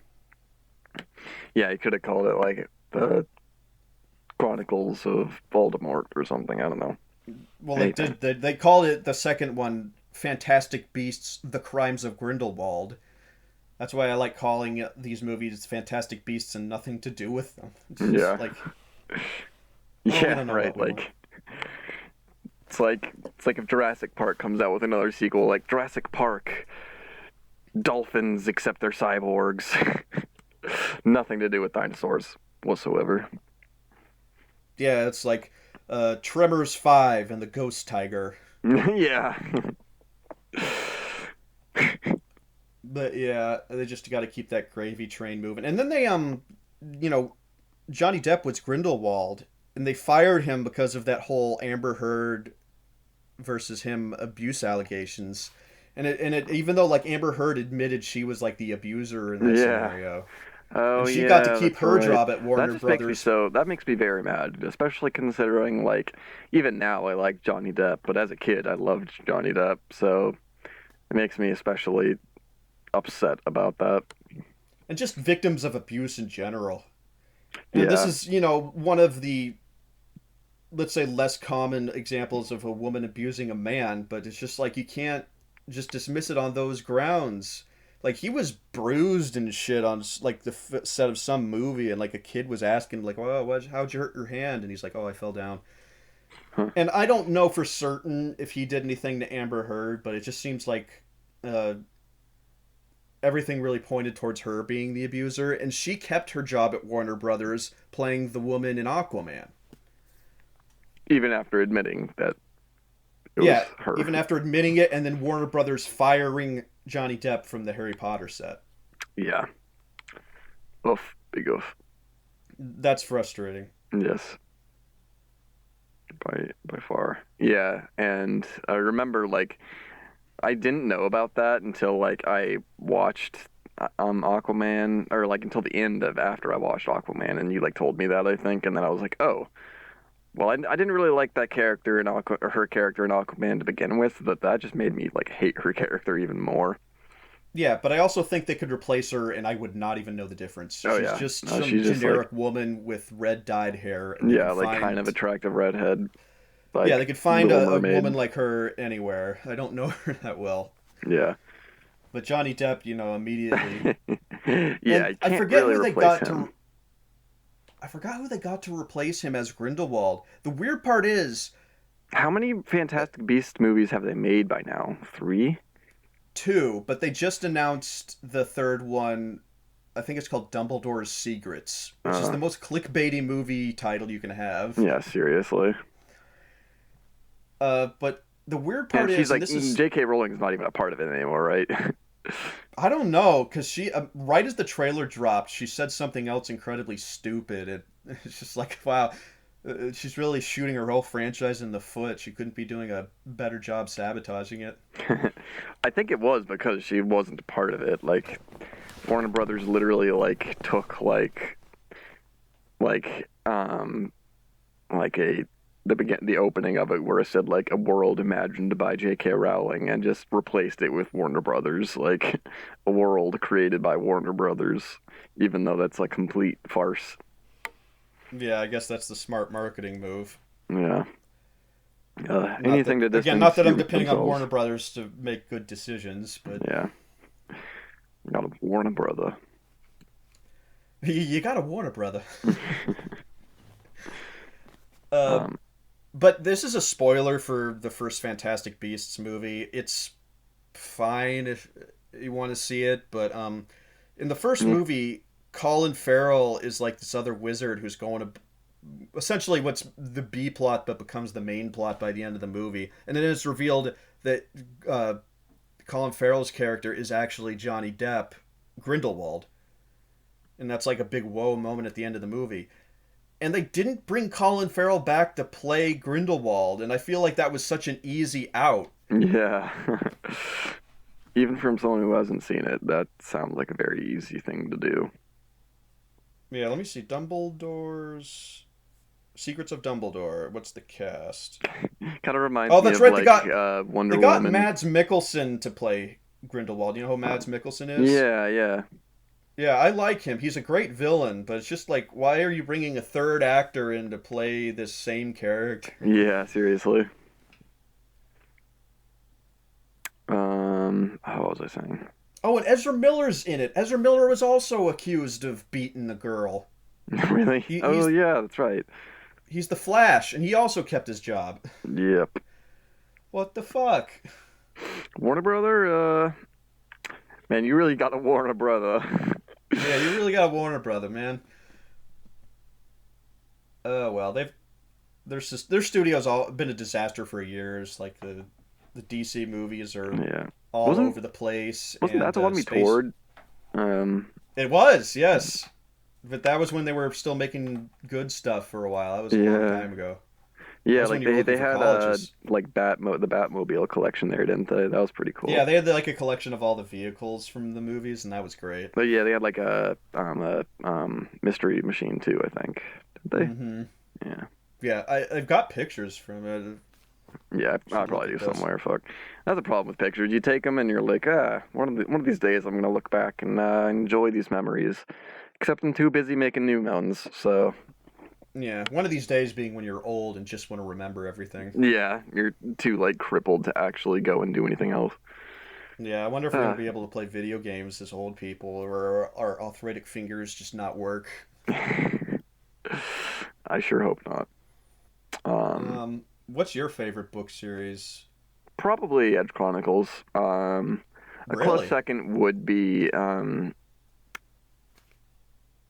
Yeah, you could have called it like the Chronicles of Voldemort or something. I don't know. Well, they Anything. did. They called it the second one Fantastic Beasts: The Crimes of Grindelwald. That's why I like calling these movies Fantastic Beasts and nothing to do with them. It's just Yeah. like, oh, we Yeah, don't know right. what we want. It's like if Jurassic Park comes out with another sequel, like Jurassic Park, dolphins accept their cyborgs. Nothing to do with dinosaurs whatsoever. Yeah, it's like Tremors 5 and the Ghost Tiger. Yeah. But yeah, they just got to keep that gravy train moving. And then they you know, Johnny Depp was Grindelwald, and they fired him because of that whole Amber Heard versus him abuse allegations. And it even though like Amber Heard admitted she was like the abuser in that Yeah. scenario, Oh and she got to yeah, keep that's her right. job at Warner Brothers. That makes me very mad, especially considering like even now I like Johnny Depp, but as a kid I loved Johnny Depp, so it makes me especially upset about that. And just victims of abuse in general. And this Yeah. is, one of the, let's say, less common examples of a woman abusing a man, but it's just like you can't just dismiss it on those grounds. Like he was bruised and shit on like the set of some movie, and like a kid was asking like, "Oh, how'd you hurt your hand?" And he's like, "Oh, I fell down." Huh. And I don't know for certain if he did anything to Amber Heard, but it just seems like uh, everything really pointed towards her being the abuser, and she kept her job at Warner Brothers playing the woman in Aquaman. Even after admitting that it was Yeah, her. even after admitting it, and then Warner Brothers firing Johnny Depp from the Harry Potter set. Yeah. Oof. Big oof. That's frustrating. Yes. By far. Yeah, and I remember like I didn't know about that until like I watched Aquaman, or like until the end of after I watched Aquaman, and you like told me that, I think, and then I was like, oh, well, I didn't really like that character in or her character in Aquaman to begin with, but that just made me like hate her character even more. Yeah, but I also think they could replace her, and I would not even know the difference. Oh She's yeah, just no, some she's just like generic woman with red dyed hair, and they yeah, could like kind of find. attractive redhead, Yeah, they like could find Little a woman Mermaid. like her anywhere. I don't know her that well. Yeah, but Johnny Depp, immediately. Yeah, And I can't really replace him. I forgot who they got to replace him as Grindelwald. The weird part is, How many uh, Fantastic Beasts movies have they made by now? Three? two, but they just announced the third one. I think it's called Dumbledore's Secrets, which is Uh, the most clickbaity movie title you can have. yeah, seriously. But the weird part And she's is, and like, this is, J.K. Rowling's not even a part of it anymore, right? I don't know, because she, right as the trailer dropped, she said something else incredibly stupid. It's just like, wow, she's really shooting her whole franchise in the foot. She couldn't be doing a better job sabotaging it. I think it was because she wasn't a part of it. Like, Warner Brothers literally took like like a the opening of it where it said like a world imagined by J.K. Rowling and just replaced it with Warner Brothers, like a world created by Warner Brothers, even though that's a complete farce. Yeah, I guess that's the smart marketing move. Yeah. Not Anything that, to again, distance not that you I'm with depending on themselves. Warner Brothers to make good decisions, but Yeah. Got a Warner Brother. you gotta warn a brother. Uh, um, but this is a spoiler for the first Fantastic Beasts movie. It's fine if you want to see it, but in the first mm, movie, Colin Farrell is like this other wizard who's going to essentially what's the B plot but becomes the main plot by the end of the movie, and then it's revealed that uh, Colin Farrell's character is actually Johnny Depp, Grindelwald, and that's like a big whoa moment at the end of the movie. And they didn't bring Colin Farrell back to play Grindelwald, and I feel like that was such an easy out. yeah. Even from someone who hasn't seen it, that sounds like a very easy thing to do. Yeah, let me see. Dumbledore's Secrets of Dumbledore. What's the cast? Kind of reminds Oh, me that's of right. They Wonder got Woman. Mads Mikkelsen to play Grindelwald. You know who Mads Mikkelsen is? Yeah, yeah, Yeah, I like him. He's a great villain, but it's just like, why are you bringing a third actor in to play this same character? yeah. Seriously. What was I saying? Oh, and Ezra Miller's in it. Ezra Miller was also accused of beating the girl. Really? He, Oh, he's yeah, that's right. he's the Flash, and he also kept his job. Yep. What the fuck? Warner Brother. Man, you really got to Warner Brother. Yeah, you really got a Warner Brother, man. Oh well, their studio's all been a disaster for years. Like the DC movies are Yeah. all Wasn't over the place, wasn't that and the one we space. toured? Um. It was, yes, but that was when they were still making good stuff for a while. That was a long Yeah. time ago. That Yeah, was when like you were looking they for had colleges. the Batmobile collection there, didn't they? That was pretty Yeah, cool. they had like a collection of all the vehicles from the movies, and that was great. But yeah, they had like a mystery machine too, I think. Did Mm-hmm. they? Yeah. Yeah, I've got pictures from it. Yeah, I'll Should look probably at do those. somewhere. Fuck, that's the problem with pictures. You take them and you're like, one of these days I'm gonna look back and enjoy these memories. Except I'm too busy making new ones. So Yeah, one of these days being when you're old and just want to remember everything. yeah, you're too like crippled to actually go and do anything else. Yeah, I wonder if we're going Uh, to be able to play video games as old people, or our arthritic fingers just not work. I sure hope not. Um, What's your favorite book series? Probably Edge Chronicles. A close Really? second would be man,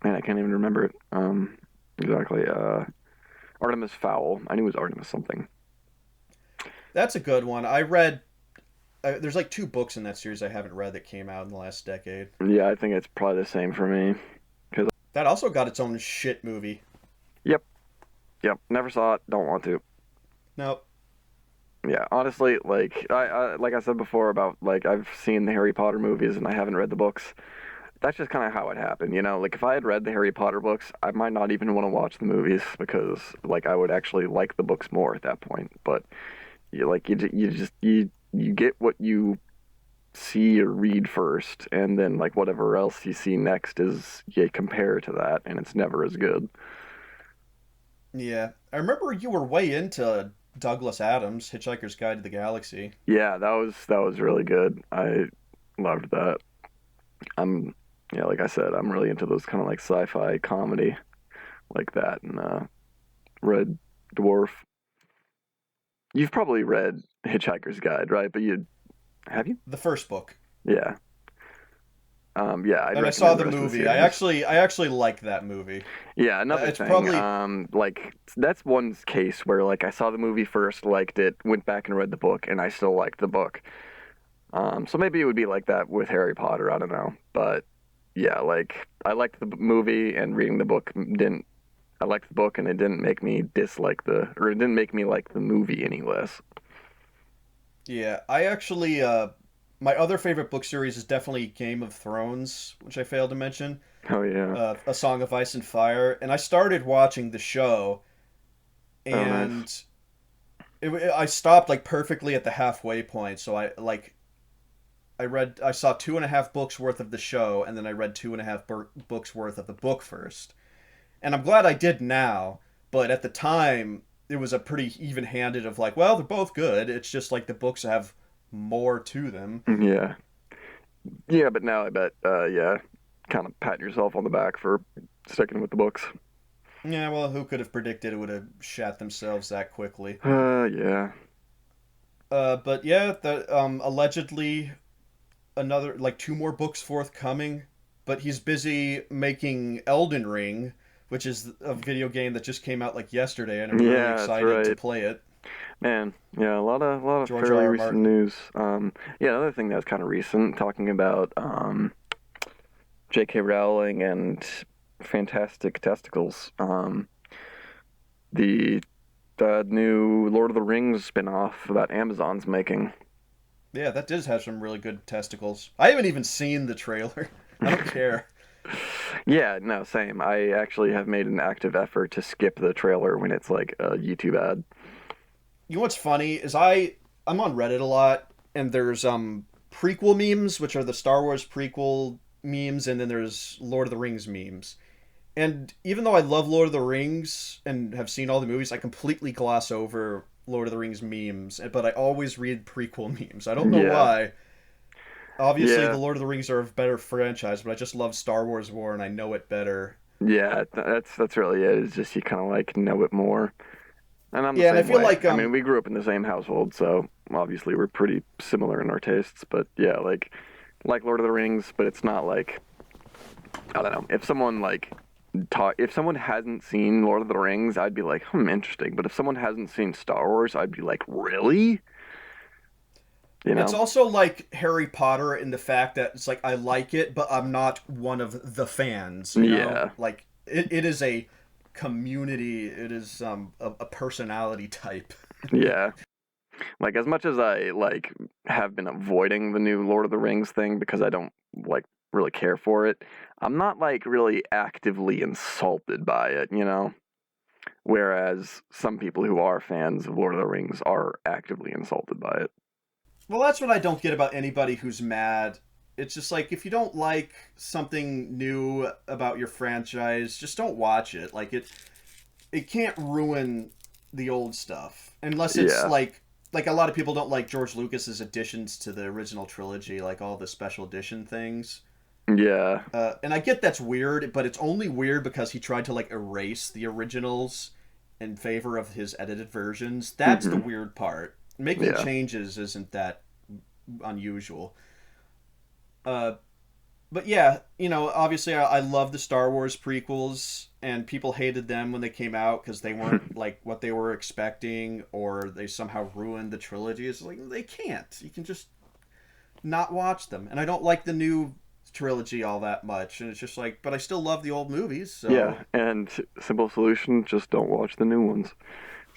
I can't even remember it. Exactly. Artemis Fowl. I knew it was Artemis something. That's a good one. I read. There's like two books in that series I haven't read that came out in the last decade. Yeah, I think it's probably the same for me. Cause That also got its own shit movie. yep, yep. Never saw it. Don't want to. Nope. Yeah, honestly, like I said before about like I've seen the Harry Potter movies and I haven't read the books. That's just kind of how it happened, you know. Like if I had read the Harry Potter books, I might not even want to watch the movies because like I would actually like the books more at that point. But you get what you see or read first, and then like whatever else you see next is you compare to that, and it's never as good. Yeah, I remember you were way into Douglas Adams, Hitchhiker's Guide to the Galaxy. Yeah, that was really good. Loved that. I'm yeah, like I said, I'm really into those kind of like sci-fi comedy like that and Red Dwarf. You've probably read Hitchhiker's Guide, right? But you have you? The first book. Yeah. Yeah, I'd And I saw recommend the the rest of the movie. series. I actually like that movie. Yeah, another It's thing, probably like that's one case where like I saw the movie first, liked it, went back and read the book, and I still liked the book. So maybe it would be like that with Harry Potter. I don't know, but yeah, like I liked the movie and reading the book didn't. I liked the book and it didn't make me dislike or it didn't make me like the movie any less. yeah. I actually my other favorite book series is definitely Game of Thrones, which I failed to mention. Oh yeah. A Song of Ice and Fire, and I started watching the show, Oh nice. and I stopped like perfectly at the halfway point. So I saw 2.5 books worth of the show, and then I read 2.5 books worth of the book first. And I'm glad I did now, but at the time it was a pretty even handed of like, well, they're both good. It's just like the books have more to them. Yeah. Yeah, but now I bet yeah, kind of pat yourself on the back for sticking with the books. Yeah, well, who could have predicted it would have shat themselves that quickly? Yeah. But yeah, allegedly another like 2 more books forthcoming, but he's busy making Elden Ring, which is a video game that just came out like yesterday, and I'm really Yeah, that's excited to right. play it. Man, yeah, a lot of George fairly R. R. recent Martin. news. Yeah, another thing that's kind of recent, talking about J.K. Rowling and Fantastic Testicles. The new Lord of the Rings spinoff that Amazon's making. Yeah, that does have some really good testicles. I haven't even seen the trailer. I don't care. Yeah, no, same. I actually have made an active effort to skip the trailer when it's like a YouTube ad. You know what's funny is I'm on Reddit a lot, and there's prequel memes, which are the Star Wars prequel memes, and then there's Lord of the Rings memes. And even though I love Lord of the Rings and have seen all the movies, I completely gloss over Lord of the Rings memes, but I always read prequel memes. I don't know Yeah, why. Obviously, the yeah, Lord of the Rings are a better franchise, but I just love Star Wars more and I know it better. yeah. That's really it. It's just you kind of like know it more. And I'm the Yeah, and I same feel way. like I mean, we grew up in the same household, so obviously we're pretty similar in our tastes. But yeah, like Lord of the Rings, but it's not like I don't know. If someone like if someone hasn't seen Lord of the Rings, I'd be like, interesting. But if someone hasn't seen Star Wars, I'd be like, really? You it's know? also like Harry Potter in the fact that it's like I like it, but I'm not one of the fans, you know? Yeah, Like it is a community, it is a personality type. yeah. Like as much as I like have been avoiding the new Lord of the Rings thing because I don't like really care for it, I'm not like really actively insulted by it, you know? Whereas some people who are fans of Lord of the Rings are actively insulted by it. Well, that's what I don't get about anybody who's mad. It's just like if you don't like something new about your franchise, just don't watch it. Like it can't ruin the old stuff unless it's Yeah. like a lot of people don't like George Lucas's additions to the original trilogy, like all the special edition things. Yeah. And I get that's weird, but it's only weird because he tried to like erase the originals in favor of his edited versions. That's the Mhm. weird part. Making Yeah. changes isn't that unusual. Uh, but yeah, obviously I love the Star Wars prequels, and people hated them when they came out because they weren't like what they were expecting, or they somehow ruined the trilogy. It's like they can't. You can just not watch them. And I don't like the new trilogy all that much, and it's just like, but I still love the old movies, so Yeah. And simple solution, just don't watch the new ones.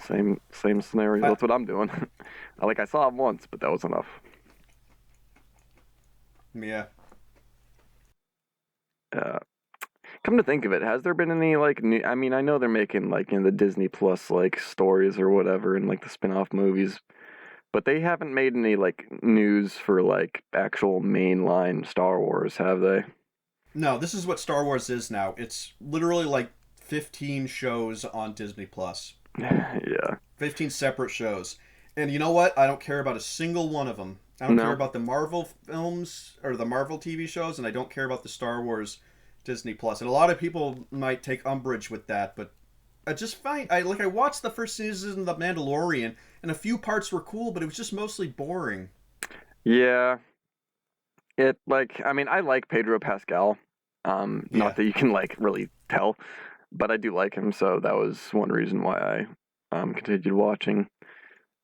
Same scenario. I, That's what I'm doing. I saw them once, but that was enough. yeah. Uh, Come to think of it, has there been any like new? I mean, I know they're making like in the Disney Plus like stories or whatever, and like the spin-off movies, but they haven't made any like news for like actual mainline Star Wars, have they? No, this is what Star Wars is now. It's literally like 15 shows on Disney Plus. Yeah. 15 separate shows. And you know what? I don't care about a single one of them. I don't care No. about the Marvel films or the Marvel TV shows, and I don't care about the Star Wars Disney Plus. And a lot of people might take umbrage with that, but I just find I watched the first season of The Mandalorian, and a few parts were cool, but it was just mostly boring. Yeah. It like I mean I like Pedro Pascal. Not Yeah. that you can like really tell, but I do like him, so that was one reason why I continued watching.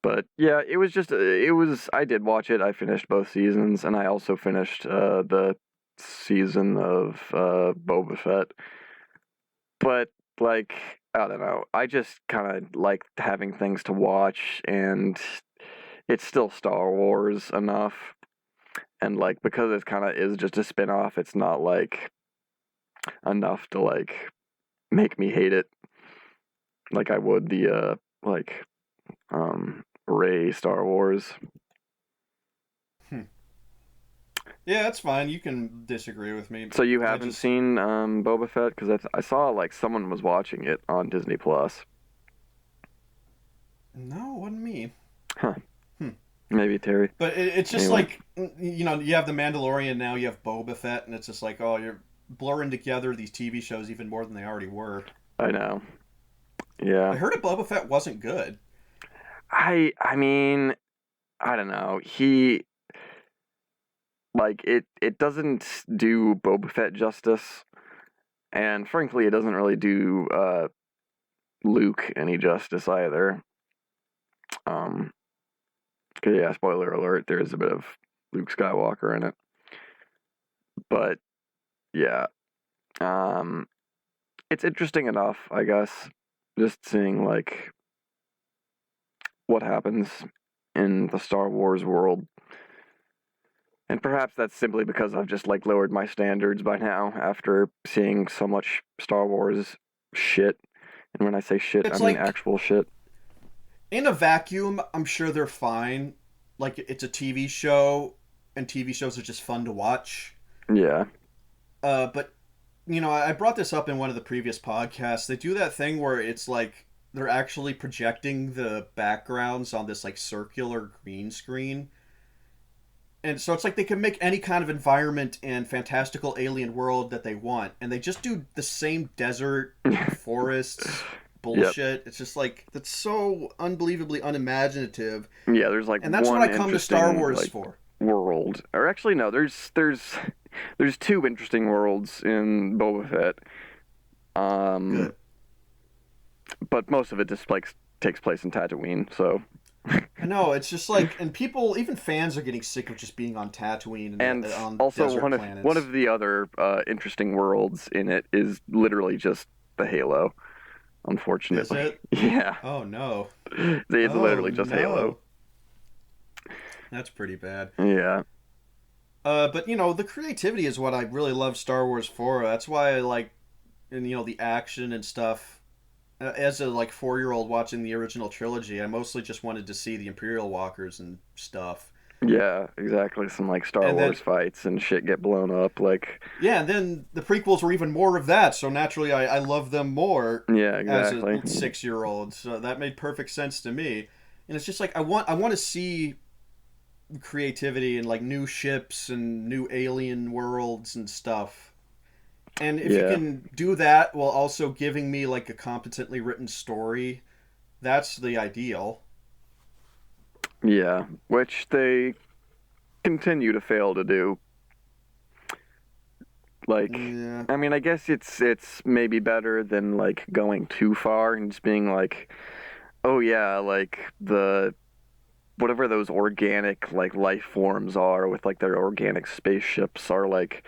But yeah, it was just it was I did watch it. I finished both seasons, and I also finished the season of Boba Fett. But like I don't know, I just kind of like having things to watch, and it's still Star Wars enough, and like because it kind of is just a spin-off, it's not like enough to like make me hate it like I would the like Ray Star Wars. Hmm. Yeah, that's fine. You can disagree with me. So you I haven't just seen Boba Fett? Because I saw like someone was watching it on Disney Plus. no, it wasn't me. Huh? Hmm. Maybe Terry. But it's just Anyway, like you have the Mandalorian now, you have Boba Fett, and it's just like, oh, you're blurring together these TV shows even more than they already were. I know. I Yeah. heard that Boba Fett wasn't good. I mean I don't know. He like it doesn't do Boba Fett justice, and frankly, it doesn't really do Luke any justice either. Um, 'Cause, yeah, spoiler alert, there is a bit of Luke Skywalker in it. But yeah, um, it's interesting enough, I guess, just seeing like what happens in the Star Wars world. And perhaps that's simply because I've just like lowered my standards by now after seeing so much Star Wars shit. And when I say shit, I It's mean like actual shit. in a vacuum, I'm sure they're fine. Like it's a TV show, and TV shows are just fun to watch. Yeah. But I brought this up in one of the previous podcasts. They do that thing where it's like they're actually projecting the backgrounds on this like circular green screen. And so it's like they can make any kind of environment and fantastical alien world that they want, and they just do the same desert, forests, Yep. bullshit. It's just like that's so unbelievably unimaginative, Yeah, there's like and that's what I one come to Star interesting Wars like for. world. Or actually no, there's two interesting worlds in Boba Fett. Um Good. but most of it just like takes place in Tatooine, so I know it's just like, and people, even fans, are getting sick of just being on Tatooine and and on also desert one planets. of the other interesting worlds in it is literally just the Halo, Is unfortunately. it? Yeah. Oh no. It's Oh literally just Halo. no. That's pretty bad. Yeah. But the creativity is what I really love Star Wars for. That's why I like, and the action and stuff. As a like 4-year old watching the original trilogy, I mostly just wanted to see the Imperial walkers and stuff. Yeah, exactly. Some like Star And Wars then fights and shit get blown up like yeah, and then the prequels were even more of that. So naturally, I love them more yeah, as a exactly. 6-year old. So that made perfect sense to me. And it's just like I want to see creativity and like new ships and new alien worlds and stuff. And if you Yeah. can do that while also giving me like a competently written story, that's the ideal. Yeah, which they continue to fail to do. Like, Yeah. I mean, I guess it's maybe better than like going too far and just being like, oh yeah, like the whatever those organic like life forms are with like their organic spaceships are like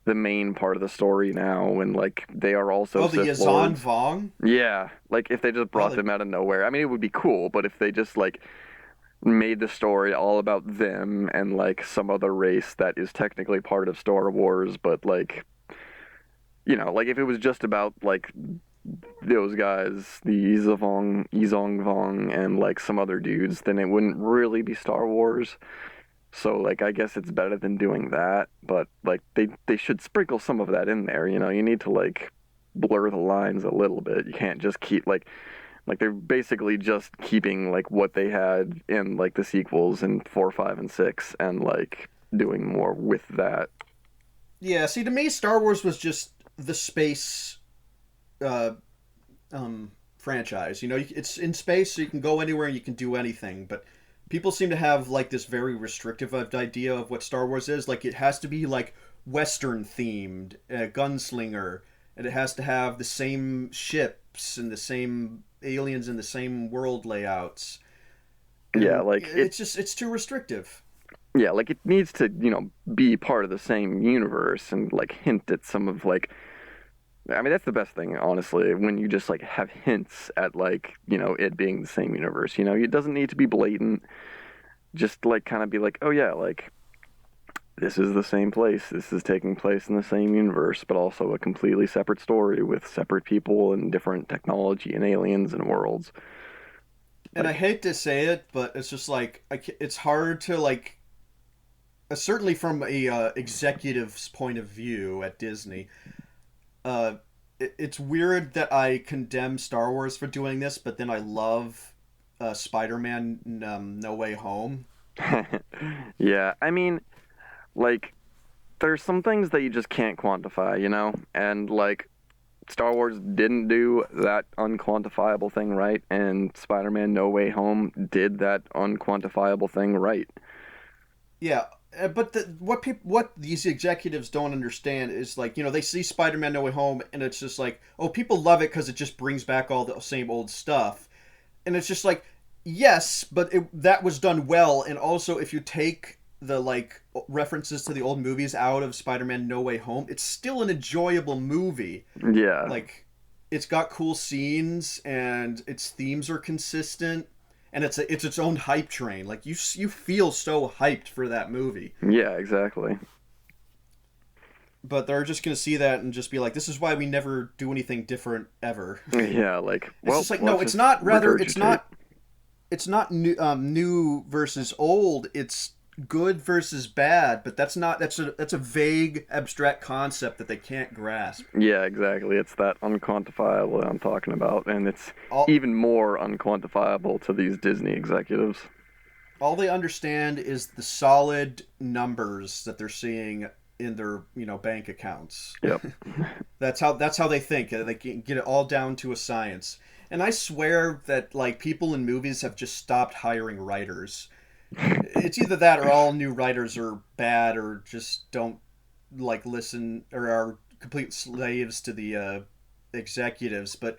the main part of the story now, and like they are also Oh, the Sith Yazan lords. Vong. Yeah, like if they just Oh, brought them out of nowhere, I mean, it would be cool. But if they just like made the story all about them and like some other race that is technically part of Star Wars, but like like if it was just about like those guys, the Yizong Vong, and like some other dudes, then it wouldn't really be Star Wars. So like I guess it's better than doing that, but like they should sprinkle some of that in there. You need to like blur the lines a little bit. You can't just keep like Like they're basically just keeping like what they had in like the sequels in 4, 5, and 6, and like doing more with that. Yeah, see, to me, Star Wars was just the space uh, franchise. You know, it's in space, so you can go anywhere and you can do anything. But people seem to have like this very restrictive idea of what Star Wars is. Like, it has to be like Western themed, gunslinger, and it has to have the same ships and the same aliens and the same world layouts. Yeah, And like it. it's too restrictive. Yeah, like it needs to, be part of the same universe and like hint at some of like. I mean, that's the best thing, honestly, when you just like have hints at like, it being the same universe. It doesn't need to be blatant. Just like kind of be like, oh yeah, like this is the same place. This is taking place in the same universe, but also a completely separate story with separate people and different technology and aliens and worlds. And I Like, hate to say it, but it's just like it's hard to like certainly from a executive's point of view at Disney. Uh, it's weird that I condemn Star Wars for doing this, but then I love Spider-Man No Way Home. yeah, I mean, like, there's some things that you just can't quantify, And, like, Star Wars didn't do that unquantifiable thing right, and Spider Man No Way Home did that unquantifiable thing right. Yeah, but what these executives don't understand is like they see Spider-Man No Way Home and it's just like, oh, people love it because it just brings back all the same old stuff, and it's just like, yes, but that was done well. And also, if you take the like references to the old movies out of Spider-Man No Way Home, it's still an enjoyable movie. Yeah, Like, it's got cool scenes and its themes are consistent, and it's its own hype train. Like, you feel so hyped for that movie. yeah, exactly. But they're just gonna see that and just be like, this is why we never do anything different ever. Yeah, like, It's well, just like, no, let's it's just not. Rather, regurgitate. it's not new versus old. It's good versus bad. But that's a vague, abstract concept that they can't grasp. Yeah, exactly. It's that unquantifiable that I'm talking about, and it's All even more unquantifiable to these Disney executives. all they understand is the solid numbers that they're seeing in their bank accounts. Yep. That's how they think. They can get it all down to a science. And I swear that like people in movies have just stopped hiring writers. It's either that or all new writers are bad or just don't like listen or are complete slaves to the executives. But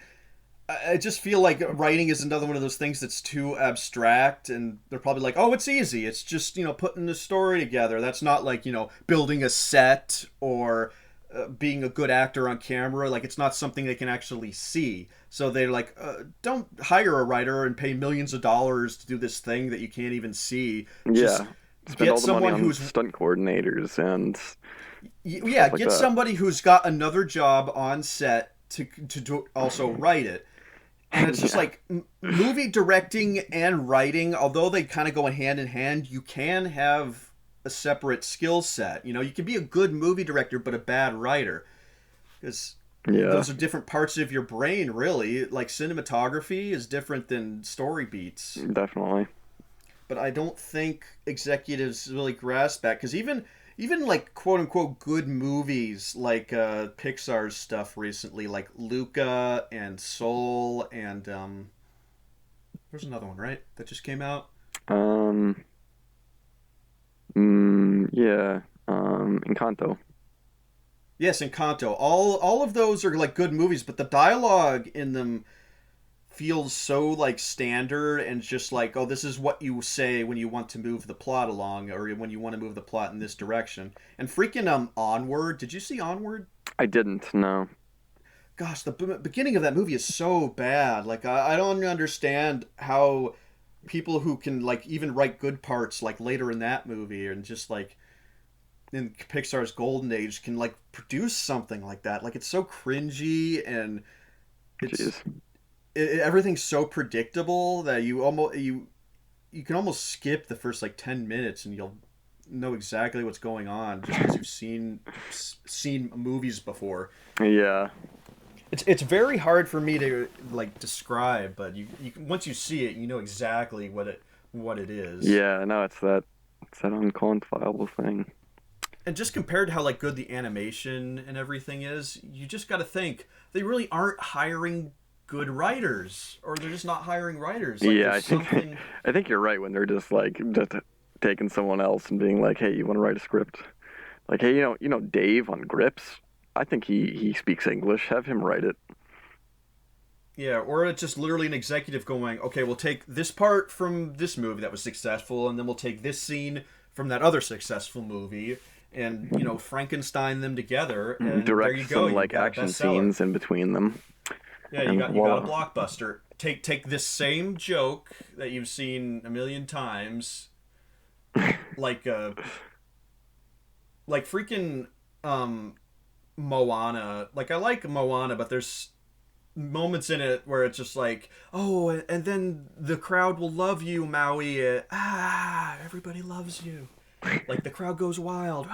I just feel like writing is another one of those things that's too abstract, and they're probably like, "Oh, it's easy. It's just putting the story together. That's not like building a set or being a good actor on camera. Like it's not something they can actually see." So they're like, "Don't hire a writer and pay millions of dollars to do this thing that you can't even see. Just Yeah. Spend get all the money someone on who's stunt coordinators and yeah, stuff like get that. somebody who's got another job on set to also write it." And it's just Yeah. like movie directing and writing, although they kind of go hand in hand, you can have a separate skill set. You can be a good movie director but a bad writer, because Yeah, those are different parts of your brain, really. Like cinematography is different than story beats. definitely. But I don't think executives really grasp that, because even like quote unquote good movies like Pixar's stuff recently, like Luca and Soul and there's another one, right, that just came out. Um, yeah. Encanto. Yes, Encanto. All of those are like good movies, but the dialogue in them feels so like standard and just like, oh, this is what you say when you want to move the plot along or when you want to move the plot in this direction. And freaking Onward, did you see Onward? I didn't know. Gosh, the beginning of that movie is so bad. Like I don't understand how people who can like even write good parts like later in that movie and just like in Pixar's golden age can like produce something like that. Like it's so cringy and it's Jeez. everything's so predictable that you can almost skip the first like 10 minutes and you'll know exactly what's going on just because you've seen movies before. Yeah. it's very hard for me to like describe, but you once you see it, you know exactly what it is. Yeah, no, it's that unquantifiable thing. And just compared to how like good the animation and everything is, you just got to think they really aren't hiring good writers, or they're just not hiring writers. Like Yeah, there's something. I think you're right when they're just like just taking someone else and being like, "Hey, you want to write a script?" Like, "Hey, Dave on Grips. I think he speaks English. Have him write it." Yeah, or it's just literally an executive going, okay, we'll take this part from this movie that was successful, and then we'll take this scene from that other successful movie, and Frankenstein them together, and there you Direct go, some you've like got a action bestseller. scenes in between them, Yeah, and you got a voila. blockbuster. Take this same joke that you've seen a million times, like freaking um Moana. Like I like Moana, but there's moments in it where it's just like, oh, and then the crowd will love you, Maui. Everybody loves you. Like the crowd goes wild.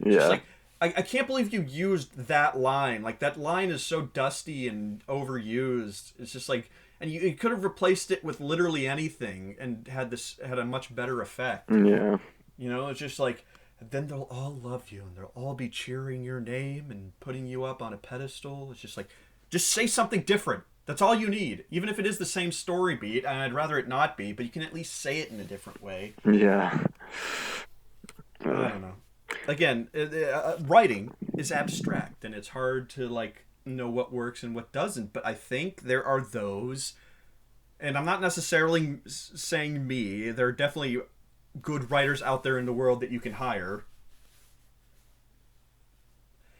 It's just Yeah, like I can't believe you used that line. Like that line is so dusty and overused. It's just like, and you could have replaced it with literally anything and had a much better effect. yeah, It's just like, then they'll all love you and they'll all be cheering your name and putting you up on a pedestal. It's just like, just say something different. That's all you need. Even if it is the same story beat, and I'd rather it not be, but you can at least say it in a different way. yeah. I Uh, don't know. Again, writing is abstract and it's hard to like know what works and what doesn't, but I think there are those, and I'm not necessarily saying me, there are definitely good writers out there in the world that you can hire.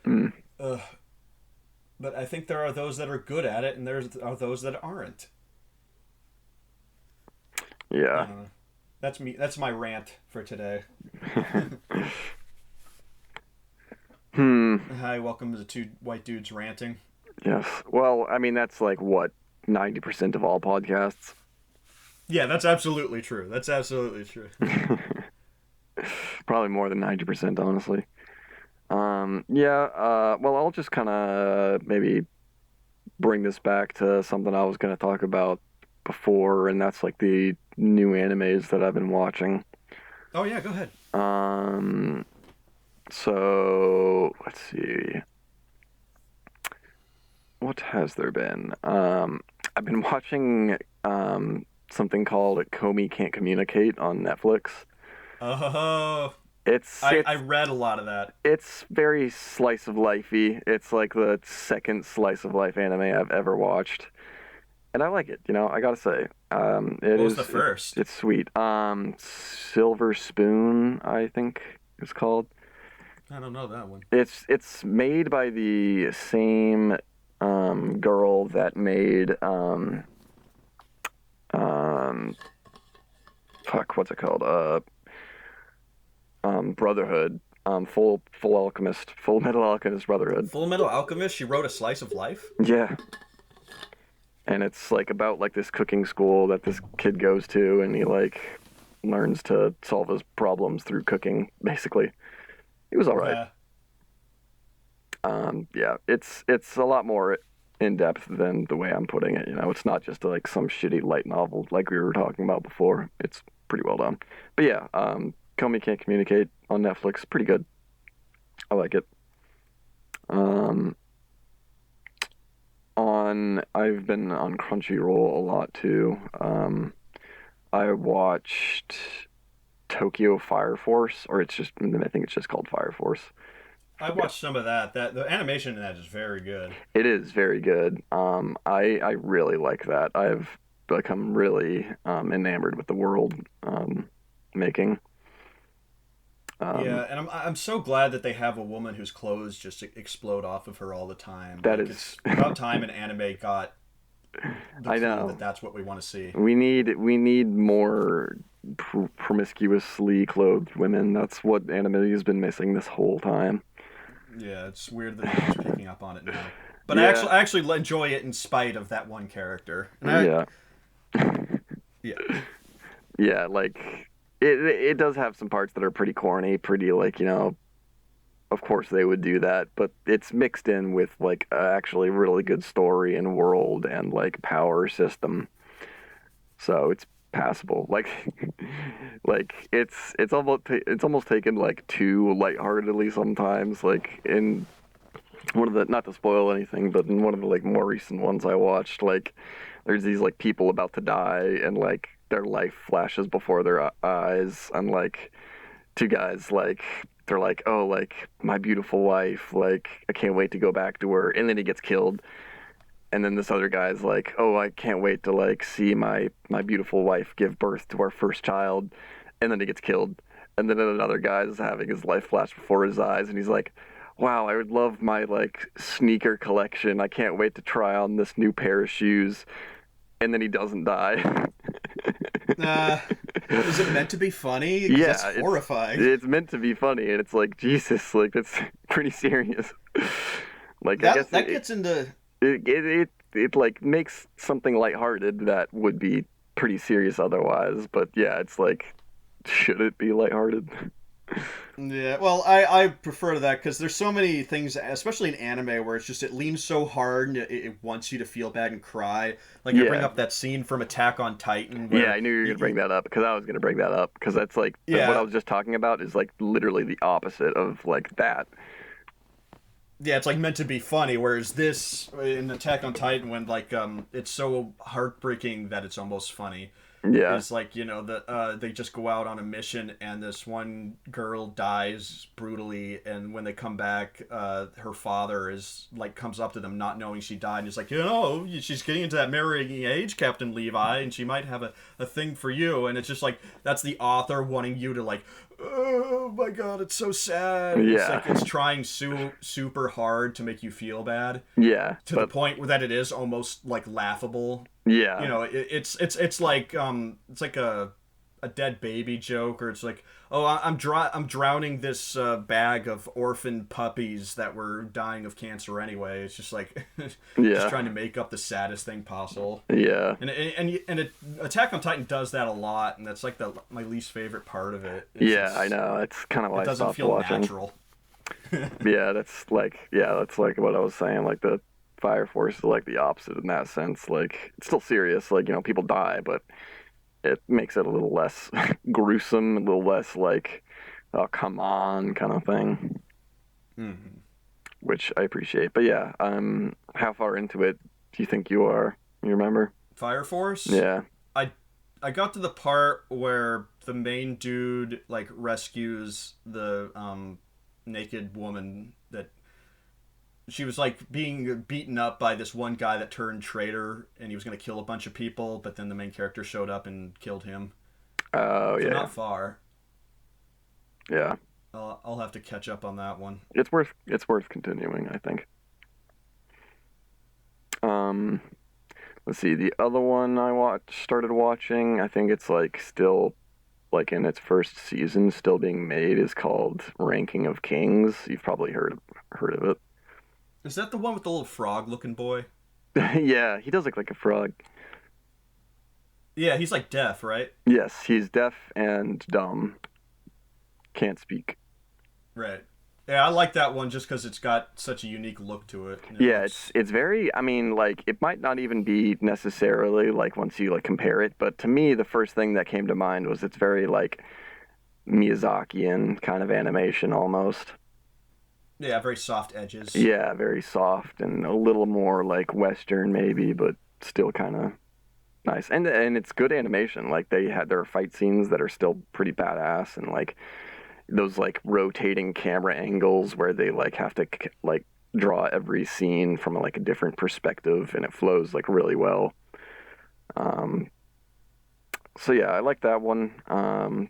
mm, Uh, but I think there are those that are good at it, and there are those that aren't. I yeah. don't know. That's me. That's my rant for today. Hmm. Hi, welcome to the two white dudes ranting. Yes. Well, I mean, that's like what 90% of all podcasts. Yeah, that's absolutely true. That's absolutely true. Probably more than 90%, honestly. Yeah. Well, I'll just kind of maybe bring this back to something I was going to talk about before, and that's like the new animes that I've been watching. Oh yeah, go ahead. Um. So let's see. What has there been? I've been watching something called Comey Can't Communicate on Netflix. Oh, It's I it's read a lot of that. it's very slice of lifey. It's like the second slice of life anime I've ever watched, and I like it. I gotta say, it What was is the first? it's sweet. Silver Spoon, I think it's called. I don't know that one. It's made by the same girl that made um fuck, what's it called? Brotherhood. Full Metal Alchemist Brotherhood. Full Metal Alchemist. She wrote a slice of life. Yeah, and it's like about like this cooking school that this kid goes to, and he like learns to solve his problems through cooking. Basically, it was all right. Uh, Yeah, it's a lot more in depth than the way I'm putting it. It's not just like some shitty light novel like we were talking about before. It's pretty well done. But yeah, Comey Can't Communicate on Netflix, pretty good. I like it. Um, I've been on Crunchyroll a lot too. I watched Tokyo Fire Force, or I think it's just called Fire Force. I watched some of that. That the animation in that is very good. It is very good. I really like that. I've become really enamored with the world making. Um, Yeah, and I'm so glad that they have a woman whose clothes just explode off of her all the time. that Like is, it's about time an anime got the I clue that know. that's what we want to see. We need more promiscuously clothed women. That's what anime has been missing this whole time. Yeah, it's weird that they're just picking up on it now. But Yeah, I actually enjoy it in spite of that one character. And I yeah, yeah. yeah. Like it does have some parts that are pretty corny, pretty like of course they would do that, but it's mixed in with like actually really good story and world and like power system, so it's passable. Like, like it's almost taken like too lightheartedly sometimes. Like in one of the, not to spoil anything, but in one of the like more recent ones I watched, like there's these like people about to die and like their life flashes before their eyes, and like two guys like they're like, oh, like my beautiful wife, like I can't wait to go back to her, and then he gets killed. And then this other guy's like, oh, I can't wait to like see my beautiful wife give birth to our first child, and then he gets killed. And then another guy's having his life flash before his eyes, and he's like, wow, I would love my like sneaker collection, I can't wait to try on this new pair of shoes. And then he doesn't die. Uh, is it meant to be funny? Because that's Yeah, horrifying. it's meant to be funny, and it's like Jesus, like that's pretty serious. Like I guess That gets into it like makes something lighthearted that would be pretty serious otherwise. But yeah, it's like, should it be lighthearted? yeah. Well, I prefer that because there's so many things, especially in anime, where it's just it leans so hard and it wants you to feel bad and cry. Like I bring Yeah, up that scene from Attack on Titan yeah, where I knew you were gonna bring that up because I was gonna bring that up because that's like what I yeah. was just talking about is like literally the opposite of like that. Yeah, it's like meant to be funny, whereas this in Attack on Titan, when like it's so heartbreaking that it's almost funny. Yeah, Is like they just go out on a mission and this one girl dies brutally, and when they come back, her father is like comes up to them not knowing she died, and he's like, she's getting into that marrying age, Captain Levi, and she might have a thing for you, and it's just like that's the author wanting you to like, oh my god, it's so sad. It's yeah, like it's trying super hard to make you feel bad yeah, to the but point where that it is almost like laughable. yeah, It's like it's like a dead baby joke, or it's like, oh, I'm drowning this bag of orphan puppies that were dying of cancer anyway. It's just like just yeah, trying to make up the saddest thing possible. yeah, Attack on Titan does that a lot, and that's like my least favorite part of it. yeah. I know. It's kind of why It I doesn't stopped feel watching. natural. Yeah, that's like what I was saying. Like the Fire Force is like the opposite in that sense. Like it's still serious. Like people die, but it makes it a little less gruesome, a little less like, oh come on, kind of thing, Hmm. which I appreciate. But yeah, how far into it do you think you are? You remember? Fire Force. Yeah. I I got to the part where the main dude like rescues the naked woman that she was like being beaten up by this one guy that turned traitor, and he was going to kill a bunch of people, but then the main character showed up and killed him. Oh So yeah, not far. yeah. I'll have to catch up on that one. It's worth continuing, I think. Um, let's see. The other one I started watching, I think it's like still like in its first season, still being made, is called Ranking of Kings. You've probably heard of it. Is that the one with the little frog looking boy? Yeah, he does look like a frog. Yeah, he's like deaf, right? Yes, he's deaf and dumb. Can't speak. Right. Yeah, I like that one just because it's got such a unique look to it. And it Yeah, looks. it's very, I mean, like it might not even be necessarily like once you like compare it, but to me the first thing that came to mind was it's very like Miyazakian kind of animation almost. Yeah, very soft edges. Yeah, very soft and a little more like Western maybe, but still kind of nice. And it's good animation. Like they had their fight scenes that are still pretty badass, and like those like rotating camera angles where they like have to like draw every scene from like a different perspective, and it flows like really well. Um, so yeah, I like that one.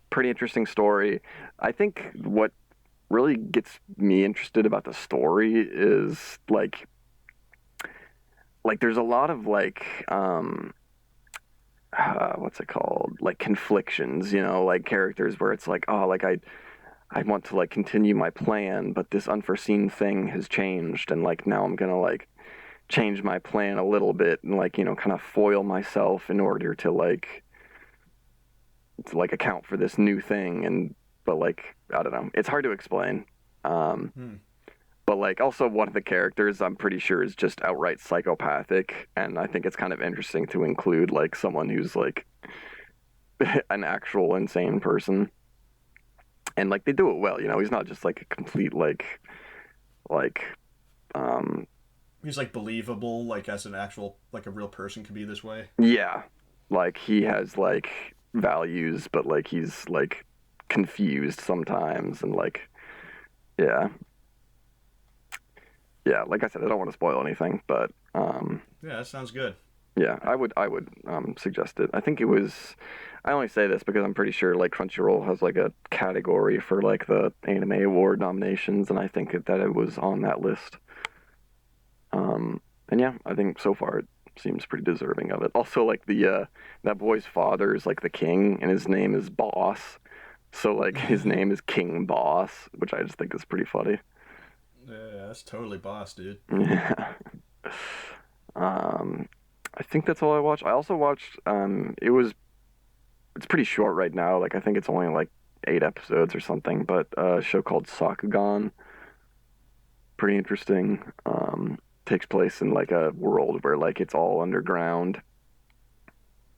Pretty interesting story. I think what really gets me interested about the story is like there's a lot of like what's it called, like conflictions, like characters where it's like, oh, like I want to like continue my plan, but this unforeseen thing has changed, and like now I'm gonna like change my plan a little bit and like kind of foil myself in order to like account for this new thing. And but like I don't know, it's hard to explain. Um, Hmm. but like also one of the characters I'm pretty sure is just outright psychopathic, and I think it's kind of interesting to include like someone who's like an actual insane person, and like they do it well. He's not just like a complete like um He's like believable, like as an actual, like a real person could be this way. yeah, like he has like values, but like he's like confused sometimes, and like yeah, yeah. Like I said, I don't want to spoil anything, but Yeah, that sounds good. yeah, I would suggest it. I think it was. I only say this because I'm pretty sure like Crunchyroll has like a category for like the Anime Award nominations, and I think that it was on that list. And yeah, I think so far it seems pretty deserving of it. Also, like the that boy's father is like the king, and his name is Boss. So like his name is King Boss, which I just think is pretty funny. Yeah, that's totally boss, dude. Yeah. Um, I think that's all I watched. I also watched. It's pretty short right now. Like I think it's only like 8 episodes or something. But a show called Sakugan, pretty interesting. Takes place in like a world where like it's all underground.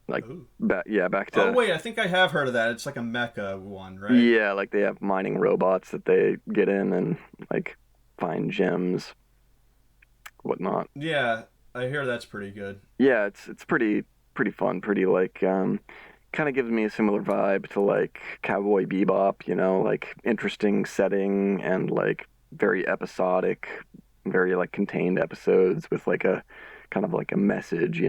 Like Ooh. back Oh to wait, I think I have heard of that. It's like a mecha one, right? yeah, like they have mining robots that they get in and like find gems, whatnot. Yeah, I hear that's pretty good. Yeah, it's pretty fun, pretty like kind of gives me a similar vibe to like Cowboy Bebop, like interesting setting and like very episodic, very like contained episodes with like a kind of like a message,